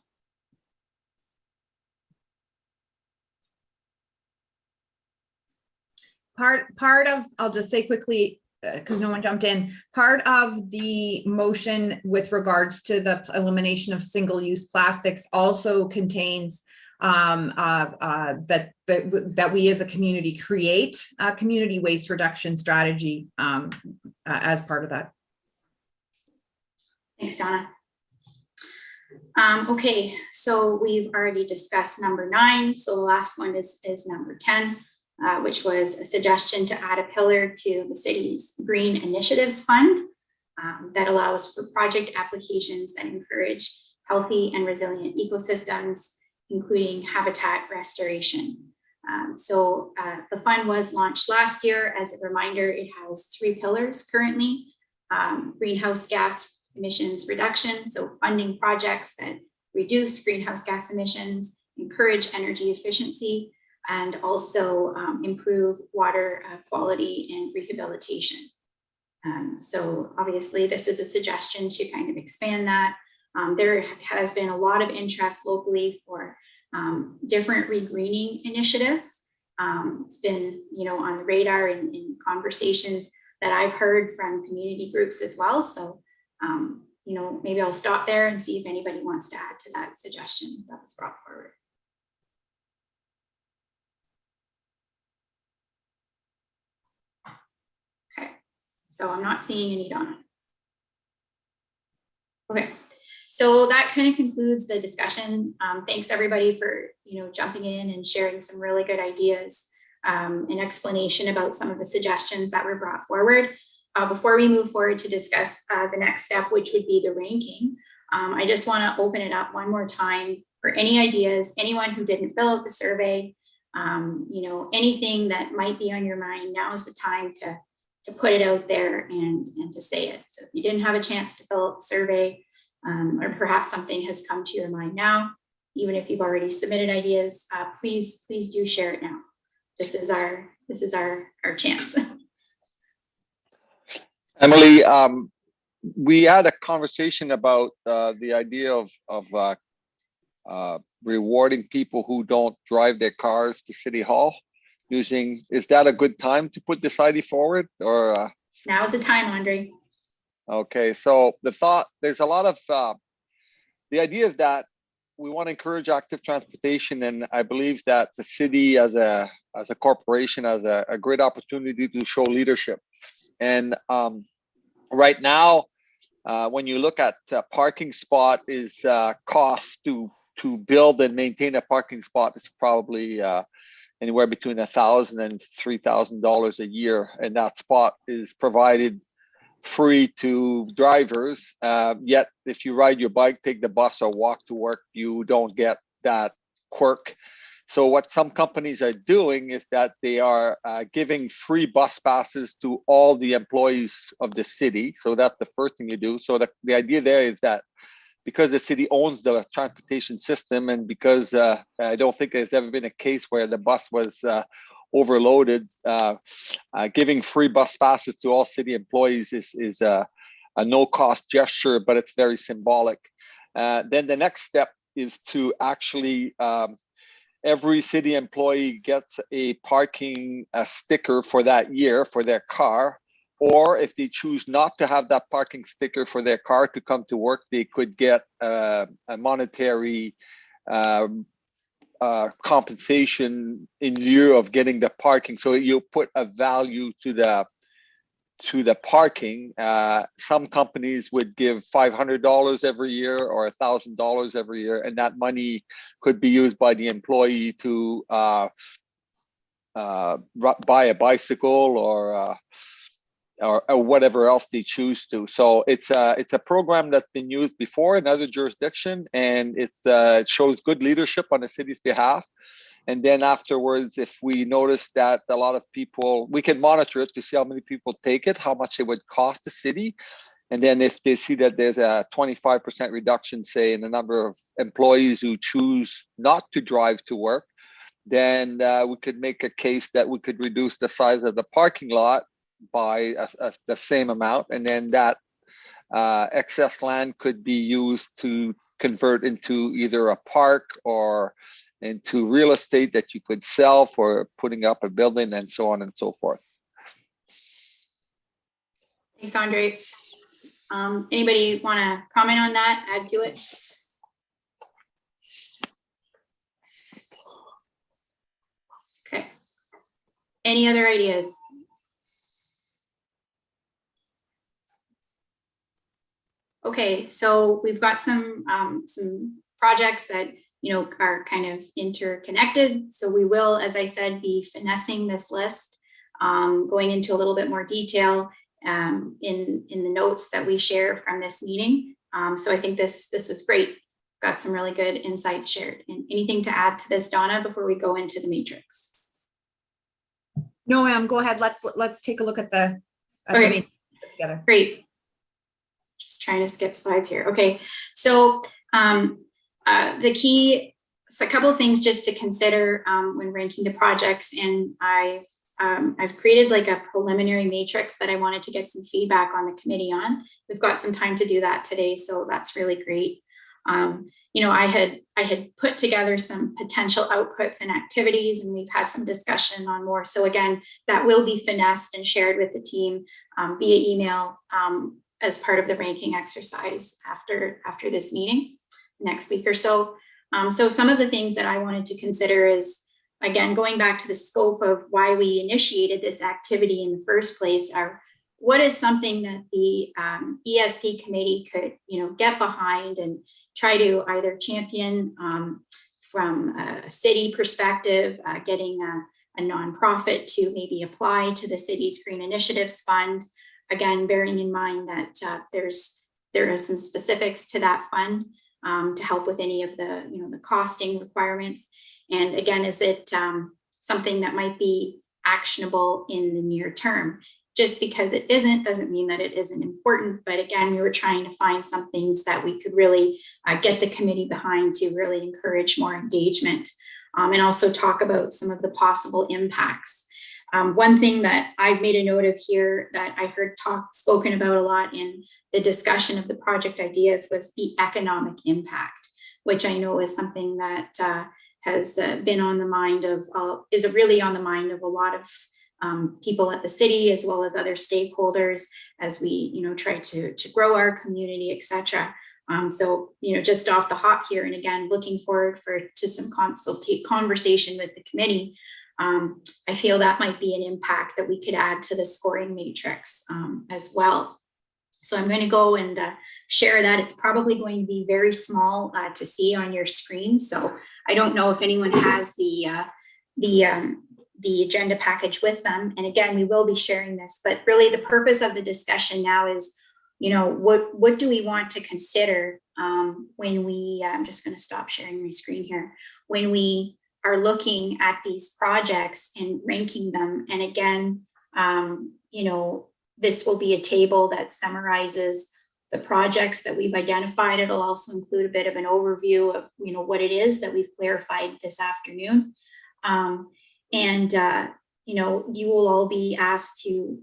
Part of, I'll just say quickly, because no one jumped in, part of the motion with regards to the elimination of single-use plastics also contains that we as a community create a community waste reduction strategy as part of that. Thanks, Donna. Okay, so we've already discussed number 9. So the last one is number 10, which was a suggestion to add a pillar to the city's Green Initiatives Fund that allows for project applications that encourage healthy and resilient ecosystems, including habitat restoration. So the fund was launched last year. As a reminder, it has 3 pillars currently: greenhouse gas emissions reduction, so funding projects that reduce greenhouse gas emissions, encourage energy efficiency, and also improve water quality and rehabilitation. So obviously this is a suggestion to kind of expand that. There has been a lot of interest locally for different regreening initiatives. It's been on the radar in conversations that I've heard from community groups as well. So maybe I'll stop there and see if anybody wants to add to that suggestion that was brought forward. Okay, so I'm not seeing any, Donna. Okay, so that kind of concludes the discussion. Thanks everybody for jumping in and sharing some really good ideas and explanation about some of the suggestions that were brought forward. Before we move forward to discuss the next step, which would be the ranking, I just want to open it up one more time for any ideas, anyone who didn't fill out the survey, anything that might be on your mind. Now is the time to put it out there and to say it. So if you didn't have a chance to fill out the survey, or perhaps something has come to your mind now, even if you've already submitted ideas, please do share it now. This is our chance. Emily, we had a conversation about the idea of rewarding people who don't drive their cars to City Hall using, is that a good time to put this idea forward, or? Now is the time, Andre. Okay, so there's a lot of, the idea is that we want to encourage active transportation, and I believe that the city as a corporation has a great opportunity to show leadership. And right now, when you look at parking spot is cost to build and maintain a parking spot is probably anywhere between $1,000 and $3,000 a year, and that spot is provided free to drivers. Yet, if you ride your bike, take the bus, or walk to work, you don't get that quirk. So what some companies are doing is that they are giving free bus passes to all the employees of the city. So that's the first thing you do. So the idea there is that because the city owns the transportation system, and because I don't think there's ever been a case where the bus was overloaded, giving free bus passes to all city employees is a no-cost gesture, but it's very symbolic. Then the next step is to actually every city employee gets a parking sticker for that year for their car, or if they choose not to have that parking sticker for their car to come to work, they could get a monetary compensation in lieu of getting the parking. So you put a value to the parking. Some companies would give $500 every year or $1,000 every year, and that money could be used by the employee to buy a bicycle or whatever else they choose to. So it's a program that's been used before in other jurisdictions, and it shows good leadership on the city's behalf. And then afterwards, if we notice that a lot of people, we can monitor it to see how many people take it, how much it would cost the city. And then if they see that there's a 25% reduction, say, in the number of employees who choose not to drive to work, then we could make a case that we could reduce the size of the parking lot by the same amount. And then that excess land could be used to convert into either a park or into real estate that you could sell for putting up a building, and so on and so forth. Thanks, Andre. Anybody want to comment on that, add to it? Okay. Any other ideas? Okay, so we've got some projects that are kind of interconnected. So we will, as I said, be finessing this list, going into a little bit more detail in the notes that we share from this meeting. So I think this was great. Got some really good insights shared. And anything to add to this, Donna, before we go into the matrix? No, ma'am, go ahead. Let's take a look at the Okay. matrix together. Great. Just trying to skip slides here. Okay, so the key, so a couple of things just to consider when ranking the projects, and I've created like a preliminary matrix that I wanted to get some feedback on the committee on. We've got some time to do that today, so that's really great. I had put together some potential outputs and activities, and we've had some discussion on more. So again, that will be finessed and shared with the team via email as part of the ranking exercise after this meeting next week or so. So some of the things that I wanted to consider is, again, going back to the scope of why we initiated this activity in the first place, are what is something that the ESC committee could, get behind and try to either champion from a city perspective, getting a nonprofit to maybe apply to the city's Green Initiatives Fund. Again, bearing in mind that there are some specifics to that fund to help with any of the the costing requirements. And again, is it something that might be actionable in the near term? Just because it isn't doesn't mean that it isn't important. But again, we were trying to find some things that we could really get the committee behind to really encourage more engagement, and also talk about some of the possible impacts. One thing that I've made a note of here that I heard spoken about a lot in the discussion of the project ideas was the economic impact. which I know is something that has been on the mind of, is really on the mind of a lot of people at the city, as well as other stakeholders, as we, try to grow our community, etc. So, just off the hop here, and again, looking forward to some conversation with the committee. I feel that might be an impact that we could add to the scoring matrix as well. So I'm going to go and share that. It's probably going to be very small to see on your screen. So I don't know if anyone has the agenda package with them. And again, we will be sharing this, but really the purpose of the discussion now is, what do we want to consider when we, I'm just going to stop sharing my screen here, when we are looking at these projects and ranking them. And again, this will be a table that summarizes the projects that we've identified. It'll also include a bit of an overview of, what it is that we've clarified this afternoon. You will all be asked to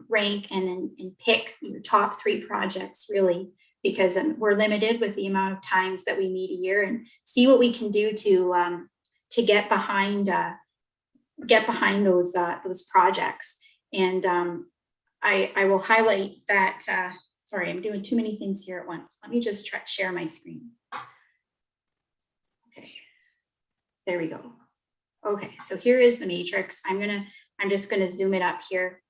rank and pick your top 3 projects, really, because we're limited with the amount of times that we meet a year, and see what we can do to get behind those projects. And I will highlight that. Sorry, I'm doing too many things here at once. Let me just share my screen. Okay, there we go. Okay, so here is the matrix. I'm just gonna zoom it up here.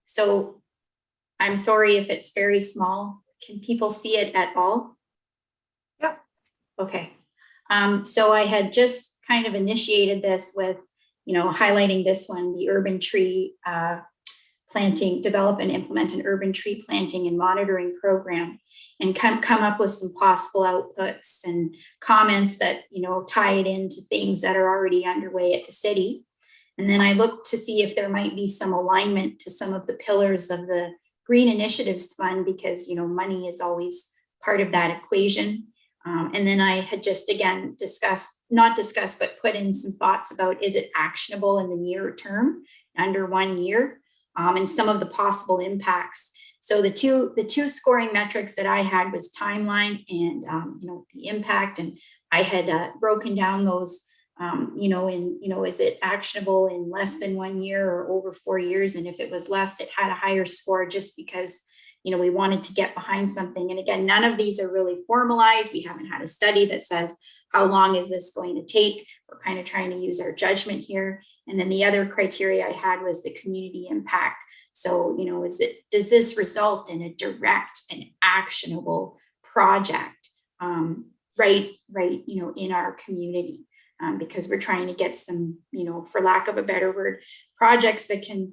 So I'm sorry if it's very small. Can people see it at all? Yep. Okay. So I had just kind of initiated this with, highlighting this one, the urban tree planting, develop and implement an urban tree planting and monitoring program, and come up with some possible outputs and comments that, tie it into things that are already underway at the city. And then I looked to see if there might be some alignment to some of the pillars of the Green Initiatives Fund, because, money is always part of that equation. And then I had just, again, but put in some thoughts about, is it actionable in the near term, under 1 year, and some of the possible impacts. So the two scoring metrics that I had was timeline and, the impact. And I had broken down those, is it actionable in less than 1 year or over 4 years? And if it was less, it had a higher score, just because, we wanted to get behind something. And again, none of these are really formalized. We haven't had a study that says, how long is this going to take? We're kind of trying to use our judgment here. And then the other criteria I had was the community impact. So, does this result in a direct and actionable project, right, in our community? Because we're trying to get some, for lack of a better word, projects that can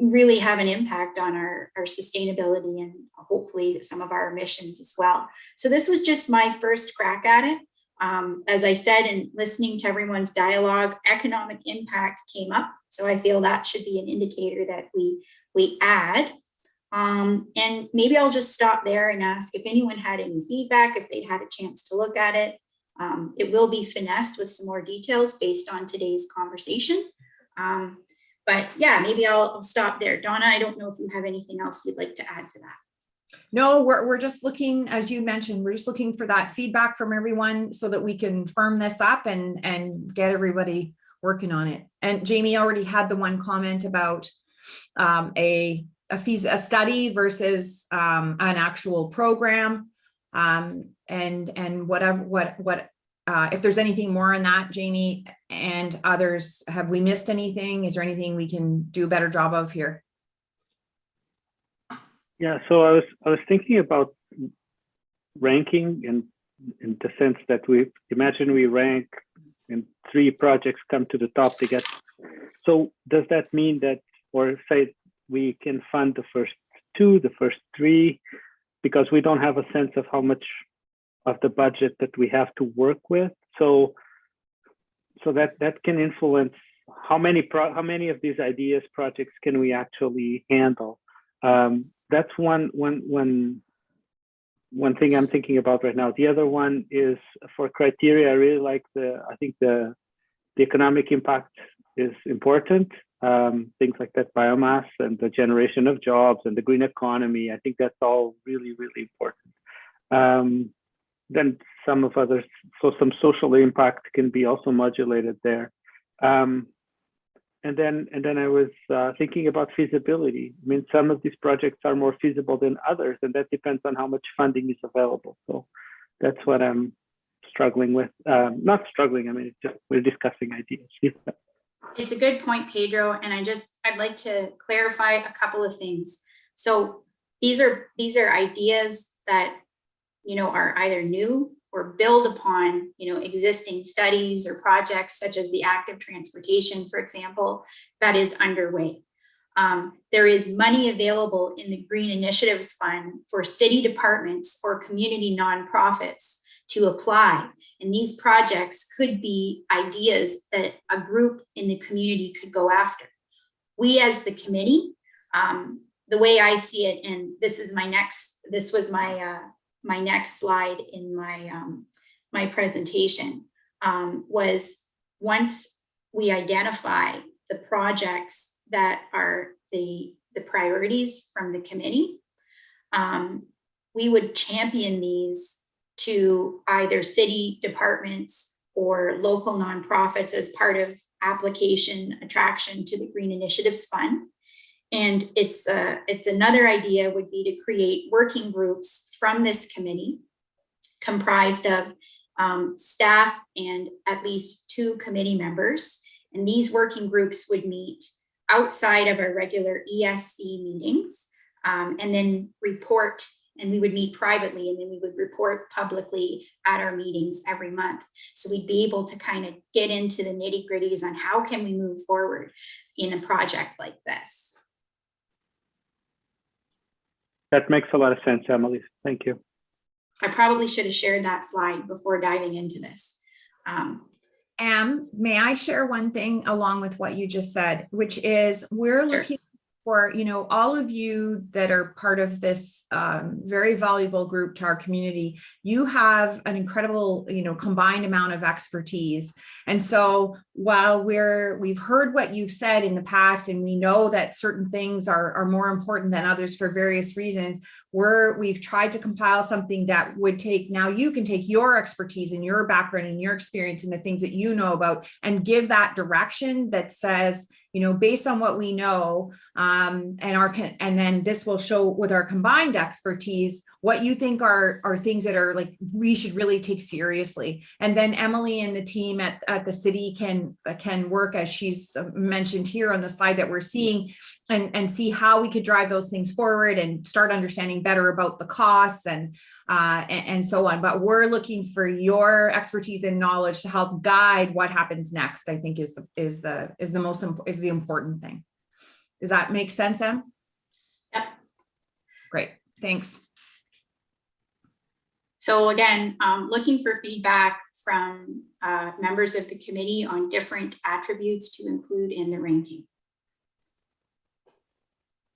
really have an impact on our sustainability and hopefully some of our emissions as well. So this was just my first crack at it. As I said, and listening to everyone's dialogue, economic impact came up. So I feel that should be an indicator that we add. And maybe I'll just stop there and ask if anyone had any feedback, if they'd had a chance to look at it. It will be finessed with some more details based on today's conversation. But yeah, maybe I'll stop there. Donna, I don't know if you have anything else you'd like to add to that. No, we're just looking, as you mentioned, we're just looking for that feedback from everyone so that we can firm this up and get everybody working on it. And Jamie already had the one comment about a study versus an actual program, and whatever if there's anything more on that, Jamie and others, have we missed anything? Is there anything we can do a better job of here? Yeah, so I was thinking about ranking in the sense that we rank and 3 projects come to the top to get. So does that mean that, or say we can fund the first 2, the first 3, because we don't have a sense of how much of the budget that we have to work with? So that can influence how many of these ideas projects can we actually handle. That's one thing I'm thinking about right now. The other one is for criteria. I really like I think the economic impact is important. Things like that, biomass and the generation of jobs and the green economy. I think that's all really, really important. then some of others, so some social impact can be also modulated there. And then I was thinking about feasibility. I mean, some of these projects are more feasible than others, and that depends on how much funding is available. So that's what I'm struggling with. Not struggling, I mean, it's just, we're discussing ideas. It's a good point, Pedro, and I'd like to clarify a couple of things. So these are ideas that, you know, are either new or build upon, you know, existing studies or projects such as the active transportation, for example, that is underway. There is money available in the Green Initiatives Fund for city departments or community nonprofits to apply. And these projects could be ideas that a group in the community could go after. We as the committee, the way I see it, and this was my next slide in my presentation, was once we identify the projects that are the priorities from the committee, we would champion these to either city departments or local nonprofits as part of application attraction to the Green Initiatives Fund. And it's another idea would be to create working groups from this committee comprised of staff and at least 2 committee members. And these working groups would meet outside of our regular ESC meetings and then report, and we would meet privately, and then we would report publicly at our meetings every month. So we'd be able to kind of get into the nitty-gritties on how can we move forward in a project like this. That makes a lot of sense, Emily. Thank you. I probably should have shared that slide before diving into this. May I share one thing along with what you just said, which is we're looking for, you know, all of you that are part of this very valuable group to our community. You have an incredible, you know, combined amount of expertise. And so while we've heard what you've said in the past, and we know that certain things are more important than others for various reasons, we've tried to compile something that would take, now you can take your expertise and your background and your experience and the things that you know about and give that direction that says, you know, based on what we know, and then this will show with our combined expertise, what you think are things that are like, we should really take seriously. And then Emily and the team at the city can work, as she's mentioned here on the slide that we're seeing, and see how we could drive those things forward and start understanding better about the costs and so on. But we're looking for your expertise and knowledge to help guide what happens next. I think is the important thing. Does that make sense, Em? Yep. Great, thanks. So again, looking for feedback from members of the committee on different attributes to include in the ranking.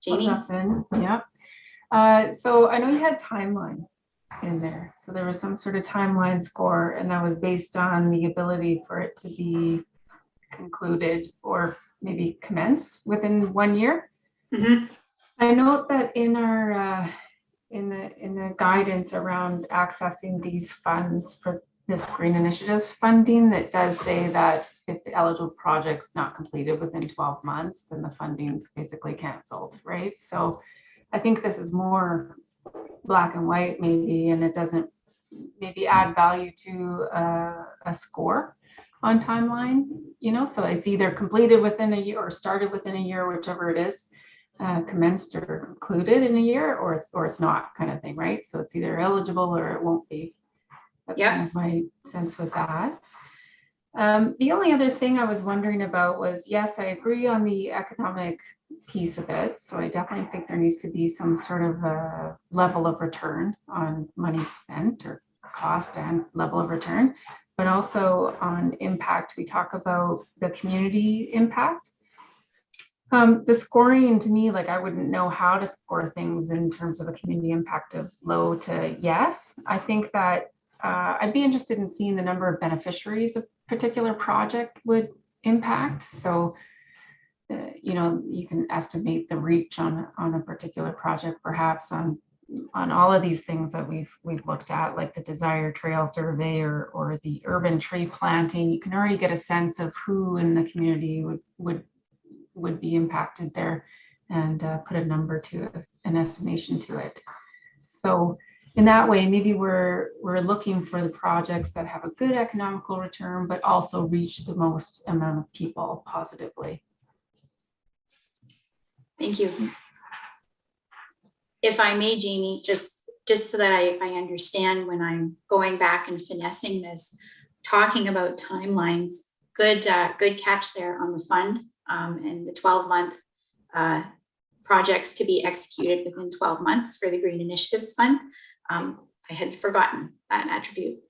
Jamie? Yeah. So I know you had timeline in there. So there was some sort of timeline score, and that was based on the ability for it to be concluded or maybe commenced within 1 year. Mm-hmm. I note that in our in the guidance around accessing these funds for this Green Initiatives funding, that does say that if the eligible project's not completed within 12 months, then the funding's basically canceled, right? So I think this is more black and white maybe, and it doesn't maybe add value to a score on timeline, you know, so it's either completed within a year or started within a year, whichever it is, commenced or concluded in a year, or it's not, kind of thing, right? So it's either eligible or it won't be. That's kind of my sense with that. The only other thing I was wondering about was, yes, I agree on the economic piece of it. So I definitely think there needs to be some sort of a level of return on money spent, or cost and level of return, but also on impact. We talk about the community impact. The scoring, to me, like, I wouldn't know how to score things in terms of a community impact of low to yes. I think that I'd be interested in seeing the number of beneficiaries a particular project would impact. So, you know, you can estimate the reach on a particular project, perhaps on on all of these things that we've looked at, like the Desire Trail Survey or the urban tree planting, you can already get a sense of who in the community would be impacted there, and put a number to it, an estimation to it. So in that way, maybe we're looking for the projects that have a good economical return, but also reach the most amount of people positively. Thank you. If I may, Jamie, just so that I understand when I'm going back and finessing this, talking about timelines, good catch there on the fund and the 12-month projects to be executed within 12 months for the Green Initiatives Fund. I had forgotten that attribute.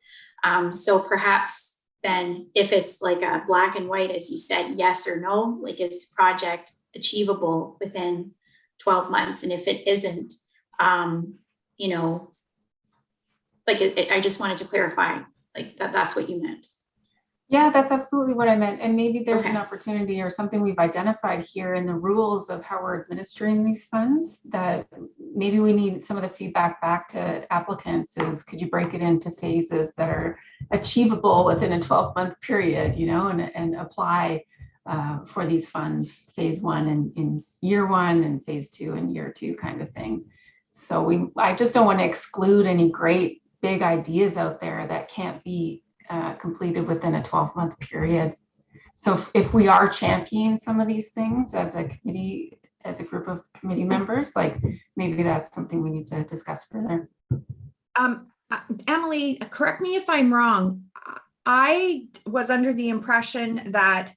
So perhaps then if it's like a black and white, as you said, yes or no, like is the project achievable within 12 months? And if it isn't, you know, like I just wanted to clarify, like that's what you meant. Yeah, that's absolutely what I meant. And maybe there's Okay. an opportunity or something we've identified here in the rules of how we're administering these funds that maybe we need some of the feedback back to applicants is, could you break it into phases that are achievable within a 12-month period, you know, and apply for these funds, phase 1 in year 1 and phase 2 in year 2 kind of thing. So I just don't want to exclude any great big ideas out there that can't be completed within a 12-month period. So if we are championing some of these things as a committee, as a group of committee members, like maybe that's something we need to discuss further. Emily, correct me if I'm wrong. I was under the impression that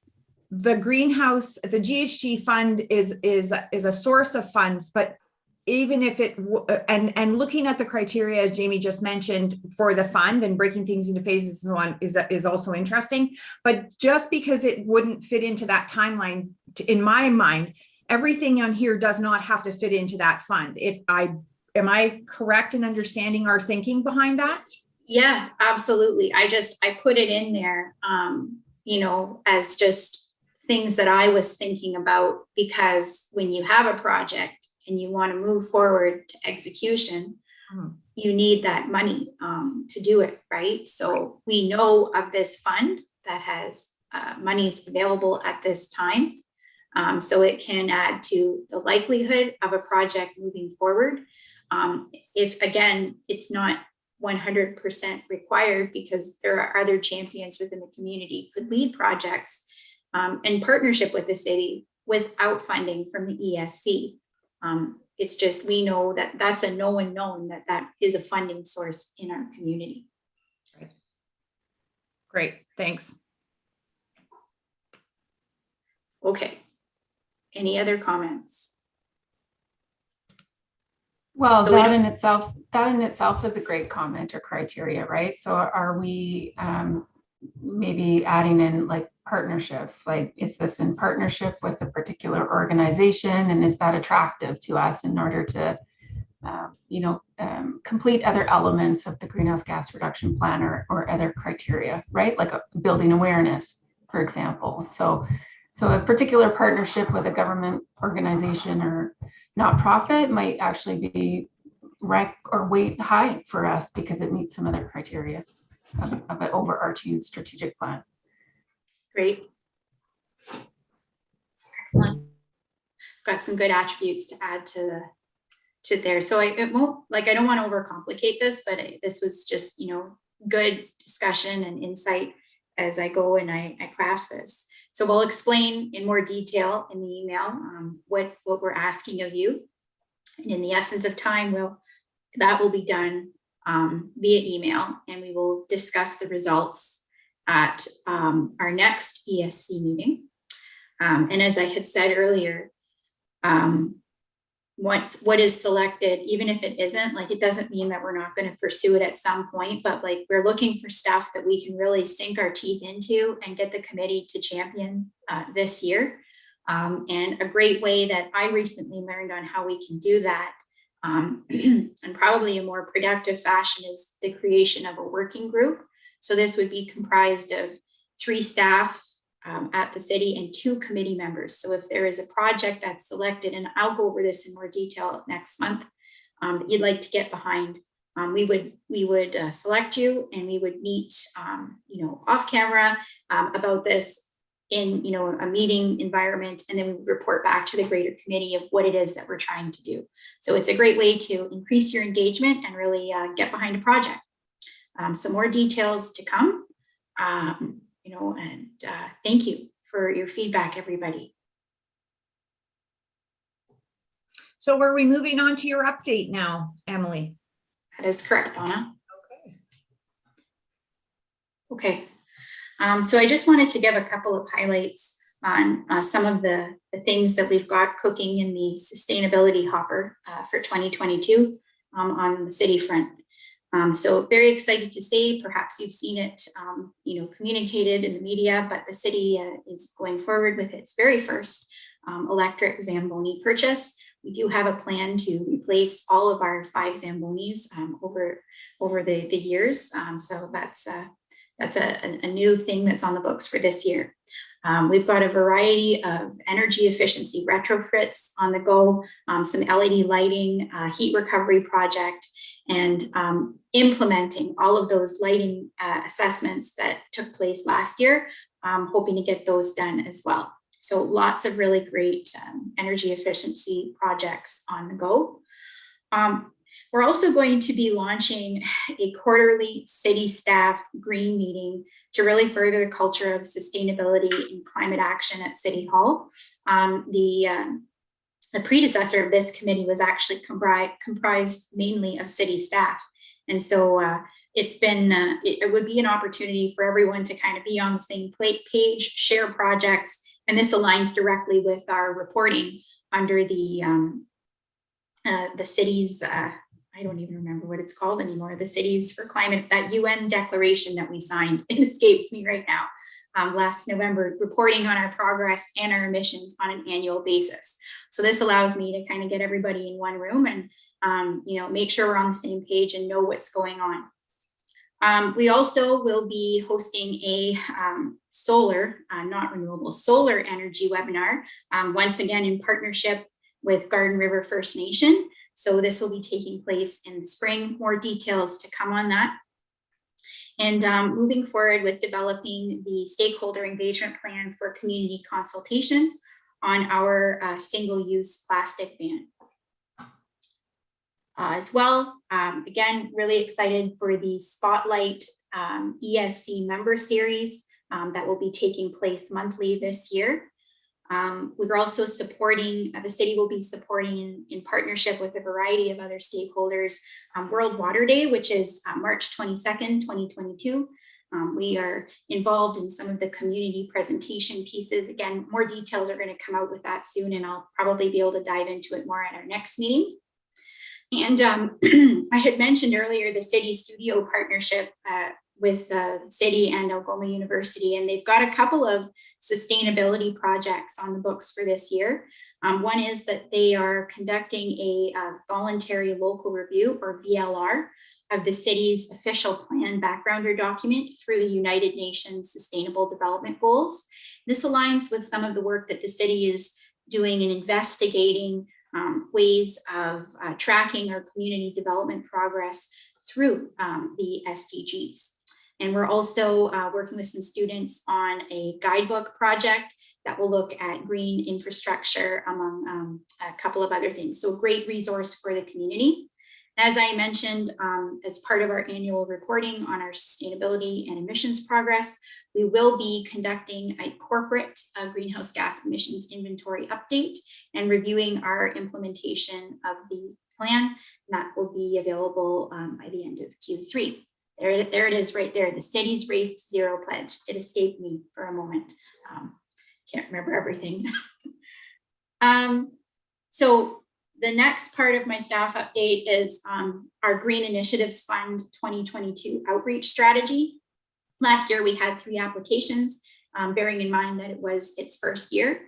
the greenhouse, the GHG fund is a source of funds, but even if it, and looking at the criteria, as Jamie just mentioned, for the fund and breaking things into phases and so on is also interesting. But just because it wouldn't fit into that timeline, in my mind, everything on here does not have to fit into that fund. Am I correct in understanding our thinking behind that? Yeah, absolutely. I put it in there, you know, as just things that I was thinking about, because when you have a project and you want to move forward to execution, you need that money to do it, right? So we know of this fund that has monies available at this time. So it can add to the likelihood of a project moving forward. If again, it's not 100% required, because there are other champions within the community could lead projects in partnership with the city without funding from the ESC. It's just, we know that that's a known that is a funding source in our community. Great, thanks. Okay. Any other comments? Well, So that in itself is a great comment or criteria, right? So are we maybe adding in like partnerships? Like, is this in partnership with a particular organization, and is that attractive to us in order to, complete other elements of the greenhouse gas reduction plan or other criteria, right? Like building awareness, for example. So a particular partnership with a government organization or nonprofit might actually be rank or weight high for us because it meets some other criteria of an overarching strategic plan. Great. Excellent. Got some good attributes to add to there. So it won't, like, I don't want to overcomplicate this, but this was just, you know, good discussion and insight as I go and I craft this. So we'll explain in more detail in the email what we're asking of you. And in the essence of time, that will be done via email, and we will discuss the results at our next ESC meeting. And as I had said earlier, what is selected, even if it isn't, like, it doesn't mean that we're not going to pursue it at some point, but like, we're looking for stuff that we can really sink our teeth into and get the committee to champion this year. And a great way that I recently learned on how we can do that, and probably a more productive fashion, is the creation of a working group. So this would be comprised of 3 staff at the city and 2 committee members. So if there is a project that's selected, and I'll go over this in more detail next month, that you'd like to get behind, we would select you, and we would meet, off camera about this in, a meeting environment, and then we would report back to the greater committee of what it is that we're trying to do. So it's a great way to increase your engagement and really get behind a project. So more details to come, thank you for your feedback, everybody. So are we moving on to your update now, Emily? That is correct, Donna. Okay. So I just wanted to give a couple of highlights on some of the things that we've got cooking in the sustainability hopper for 2022 on the city front. So very excited to say, perhaps you've seen it, communicated in the media, but the city is going forward with its very first electric Zamboni purchase. We do have a plan to replace all of our 5 Zambonis over the years. So that's a new thing that's on the books for this year. We've got a variety of energy efficiency retrofits on the go, some LED lighting, heat recovery project, and implementing all of those lighting assessments that took place last year, hoping to get those done as well. So lots of really great energy efficiency projects on the go. We're also going to be launching a quarterly city staff green meeting to really further the culture of sustainability and climate action at City Hall. The predecessor of this committee was actually comprised mainly of city staff. And so it's been, it would be an opportunity for everyone to kind of be on the same page, share projects, and this aligns directly with our reporting under the city's, I don't even remember what it's called anymore, the Cities for Climate, that UN declaration that we signed, it escapes me right now, last November, reporting on our progress and our emissions on an annual basis. So this allows me to kind of get everybody in one room and make sure we're on the same page and know what's going on. We also will be hosting a solar, not renewable, solar energy webinar, once again in partnership with Garden River First Nation. So this will be taking place in the spring, more details to come on that. And moving forward with developing the stakeholder engagement plan for community consultations on our single-use plastic ban. As well, again, really excited for the Spotlight ESC member series that will be taking place monthly this year. We're also supporting, the city will be supporting in partnership with a variety of other stakeholders, World Water Day, which is March 22nd, 2022. We are involved in some of the community presentation pieces. Again, more details are going to come out with that soon, and I'll probably be able to dive into it more at our next meeting. And I had mentioned earlier the city studio partnership with the city and Algoma University, and they've got a couple of sustainability projects on the books for this year. One is that they are conducting a voluntary local review, or VLR, of the city's official plan backgrounder document through the United Nations Sustainable Development Goals. This aligns with some of the work that the city is doing in investigating ways of tracking our community development progress through the SDGs. And we're also working with some students on a guidebook project that will look at green infrastructure, among a couple of other things. So a great resource for the community. As I mentioned, as part of our annual reporting on our sustainability and emissions progress, we will be conducting a corporate greenhouse gas emissions inventory update and reviewing our implementation of the plan. That will be available by the end of Q3. There it is right there, the city's Race to Zero pledge. It escaped me for a moment. Can't remember everything. So the next part of my staff update is our Green Initiatives Fund 2022 outreach strategy. Last year we had 3 applications, bearing in mind that it was its first year.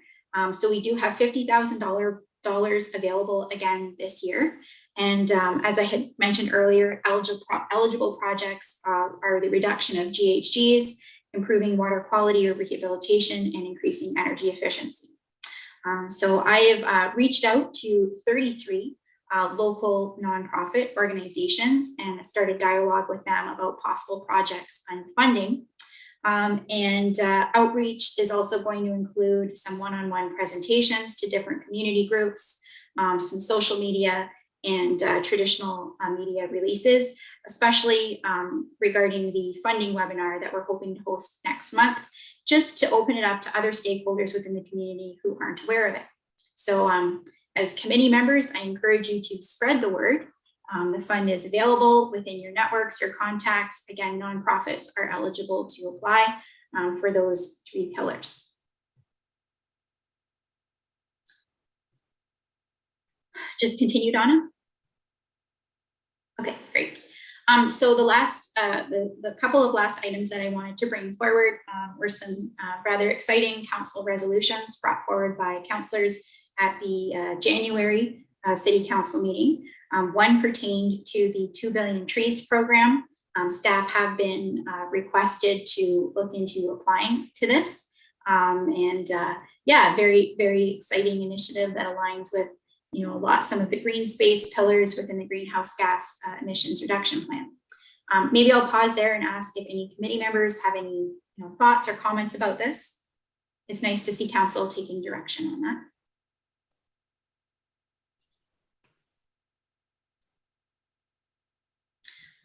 So we do have $50,000 available again this year. And as I had mentioned earlier, eligible projects are the reduction of GHGs, improving water quality or rehabilitation, and increasing energy efficiency. So I have reached out to 33 local nonprofit organizations and started dialogue with them about possible projects and funding. Outreach is also going to include some one-on-one presentations to different community groups, some social media and traditional media releases, especially regarding the funding webinar that we're hoping to host next month, just to open it up to other stakeholders within the community who aren't aware of it. So as committee members, I encourage you to spread the word. The fund is available within your networks, your contacts. Again, nonprofits are eligible to apply for those 3 pillars. Just continue, Donna. Okay, great. So the last, the couple of last items that I wanted to bring forward were some rather exciting council resolutions brought forward by councillors at the January City Council meeting. One pertained to the 2 Billion Trees program. Staff have been requested to look into applying to this. Yeah, very, very exciting initiative that aligns with, you know, some of the green space pillars within the greenhouse gas emissions reduction plan. Maybe I'll pause there and ask if any committee members have any thoughts or comments about this. It's nice to see council taking direction on that.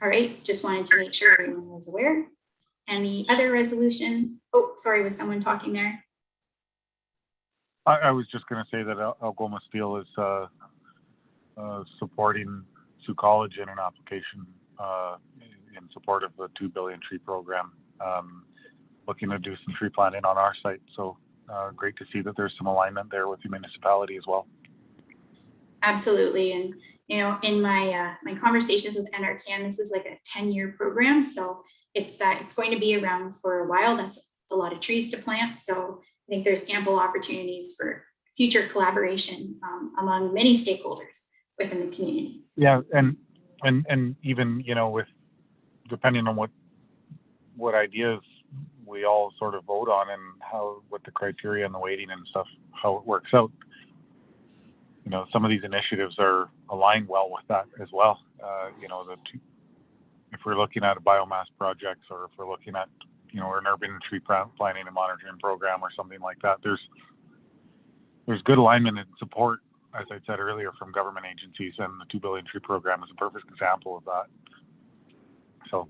All right, just wanted to make sure everyone was aware. Any other resolution? Oh, sorry, was someone talking there? I was just going to say that Algoma Steel is supporting Sioux College in an application in support of the 2 Billion Tree program, looking to do some tree planting on our site. So great to see that there's some alignment there with the municipality as well. Absolutely. And in my my conversations with NRCan, this is like a 10-year program, so it's going to be around for a while. That's a lot of trees to plant. So I think there's ample opportunities for future collaboration among many stakeholders within the community. Yeah, and even with depending on what ideas we all sort of vote on and what the criteria and the weighting and stuff, how it works out. Some of these initiatives are aligned well with that as well. If we're looking at a biomass projects, or if we're looking at an urban tree planting and monitoring program or something like that, there's good alignment and support, as I said earlier, from government agencies, and the 2 Billion Tree program is a perfect example of that. So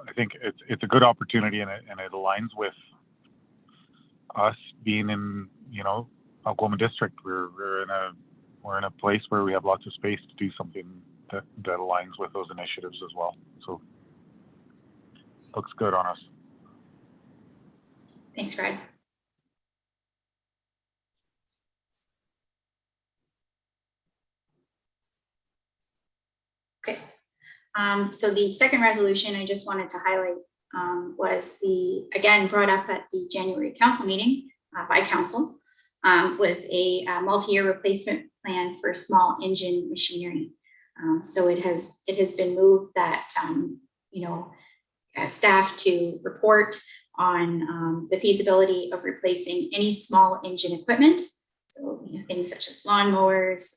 I think it's a good opportunity, and it aligns with us being in Algoma District. We're in a place where we have lots of space to do something that aligns with those initiatives as well. So looks good on us. Thanks, Fred. Okay. So the second resolution I just wanted to highlight was again brought up at the January council meeting by council. Was a multi-year replacement plan for small engine machinery. So it has been moved that staff to report on the feasibility of replacing any small engine equipment. So things such as lawnmowers,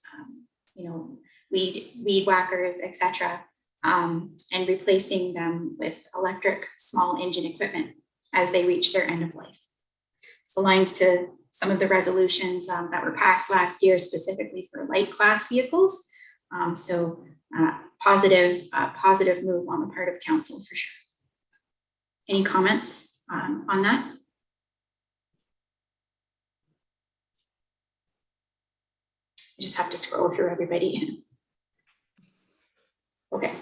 weed whackers, etc., and replacing them with electric small engine equipment as they reach their end of life. This aligns to some of the resolutions that were passed last year, specifically for light class vehicles. So positive move on the part of council for sure. Any comments on that? I just have to scroll through everybody. Okay.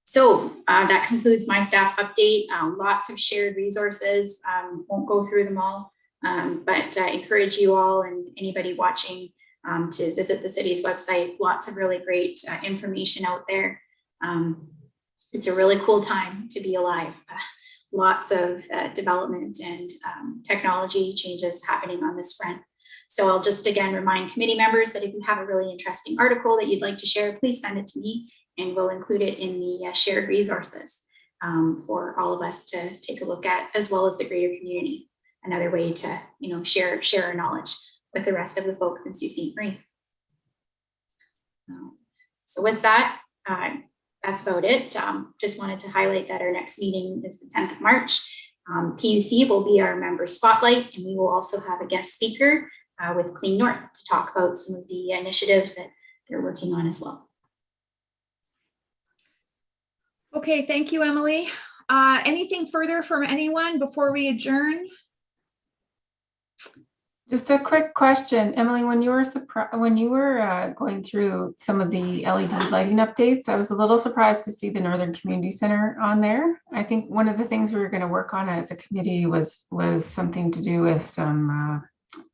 So that concludes my staff update. Lots of shared resources. Won't go through them all, but encourage you all and anybody watching to visit the city's website. Lots of really great information out there. It's a really cool time to be alive. Lots of development and technology changes happening on this front. So I'll just again remind committee members that if you have a really interesting article that you'd like to share, please send it to me, and we'll include it in the shared resources for all of us to take a look at, as well as the greater community. Another way to share our knowledge. with the rest of the folks in Sault Ste. Marie. So with that, that's about it. Just wanted to highlight that our next meeting is the 10th of March. PUC will be our member spotlight, and we will also have a guest speaker with Clean North to talk about some of the initiatives that they're working on as well. Okay, thank you, Emily. Anything further from anyone before we adjourn? Just a quick question, Emily, when you were going through some of the LED lighting updates, I was a little surprised to see the Northern Community Center on there. I think one of the things we were going to work on as a committee was something to do with some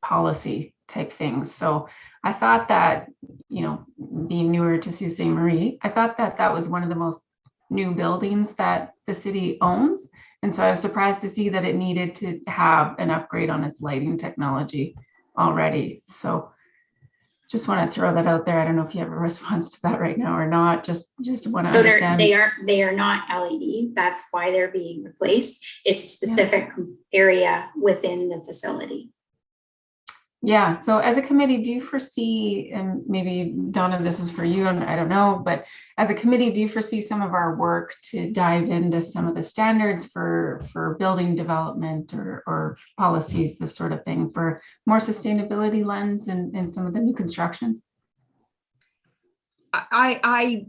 policy type things. So I thought that, you know, being newer to Sault Ste. Marie, I thought that that was one of the most new buildings that the city owns. And so I was surprised to see that it needed to have an upgrade on its lighting technology already. So just want to throw that out there. I don't know if you have a response to that right now or not. Just want to understand. They are not LED. That's why they're being replaced. It's a specific area within the facility. Yeah, so as a committee, do you foresee, and maybe Donna, this is for you, and I don't know, but as a committee, do you foresee some of our work to dive into some of the standards for building development or policies, this sort of thing, for more sustainability lens and some of the new construction? I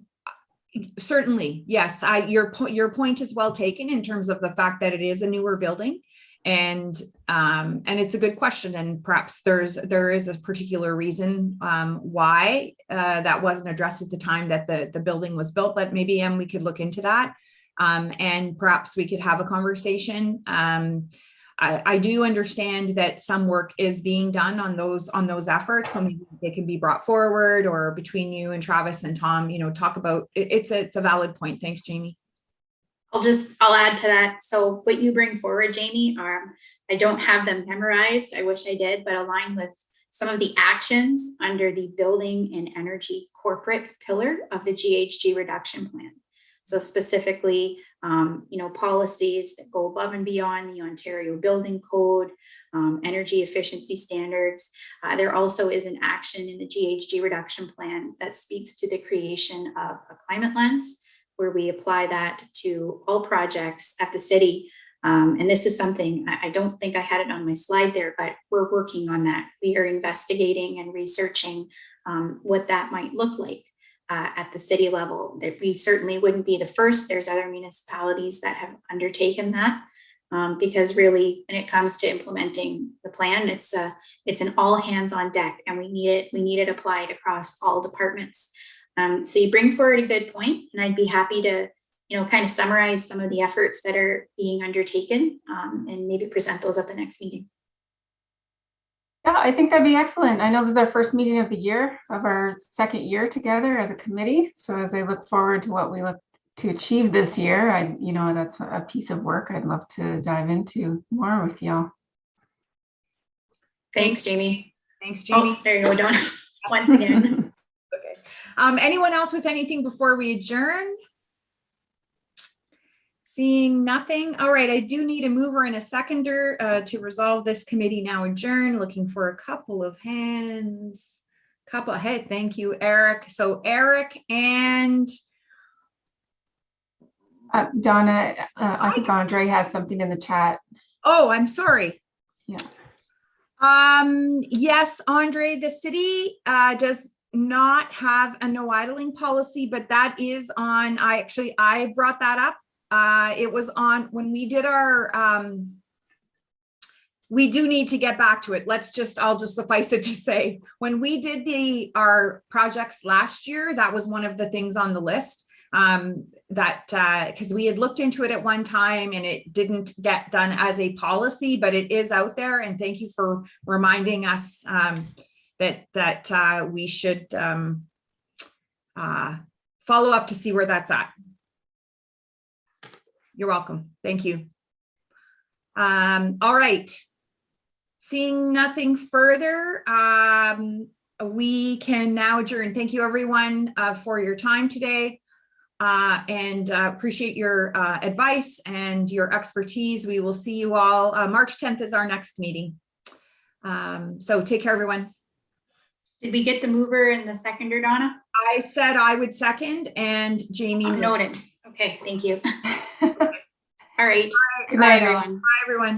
certainly, yes. Your point is well taken in terms of the fact that it is a newer building. And it's a good question, and perhaps there is a particular reason why that wasn't addressed at the time that the building was built. But maybe we could look into that, and perhaps we could have a conversation. I do understand that some work is being done on those efforts, so maybe they can be brought forward, or between you and Travis and Tom, you know, talk about it. It's a valid point. Thanks, Jamie. I'll add to that. So what you bring forward, Jamie, I don't have them memorized. I wish I did, but align with some of the actions under the building and energy corporate pillar of the GHG reduction plan. So specifically, you know, policies that go above and beyond the Ontario Building Code, energy efficiency standards. There also is an action in the GHG reduction plan that speaks to the creation of a climate lens, where we apply that to all projects at the city. And this is something, I don't think I had it on my slide there, but we're working on that. We are investigating and researching what that might look like at the city level. That we certainly wouldn't be the first. There's other municipalities that have undertaken that, because really, when it comes to implementing the plan, it's an all hands on deck, and we need it applied across all departments. So you bring forward a good point, and I'd be happy to, you know, kind of summarize some of the efforts that are being undertaken, and maybe present those at the next meeting. Yeah, I think that'd be excellent. I know this is our first meeting of the year, of our second year together as a committee. So as I look forward to what we look to achieve this year, you know, that's a piece of work I'd love to dive into more with y'all. Thanks, Jamie. Thanks, Jamie. Oh, there you go, Donna. Once again. Okay. Anyone else with anything before we adjourn? Seeing nothing. All right. I do need a mover and a seconder to resolve this committee now adjourn. Looking for a couple of hands. Thank you, Eric. So Eric and Donna, I think Andre has something in the chat. Oh, I'm sorry. Yeah. Yes, Andre, the city does not have a no idling policy, but that is on, I brought that up. It was on when we did our, we do need to get back to it. I'll just suffice it to say, when we did our projects last year, that was one of the things on the list. Because we had looked into it at one time and it didn't get done as a policy, but it is out there. And thank you for reminding us that we should follow up to see where that's at. You're welcome. Thank you. All right. Seeing nothing further, we can now adjourn. Thank you, everyone, for your time today. And appreciate your advice and your expertise. We will see you all. March 10th is our next meeting. So take care, everyone. Did we get the mover and the seconder, Donna? I said I would second, and Jamie moved. Noted. Okay, thank you. All right. Good night, Bye, everyone. Bye, everyone.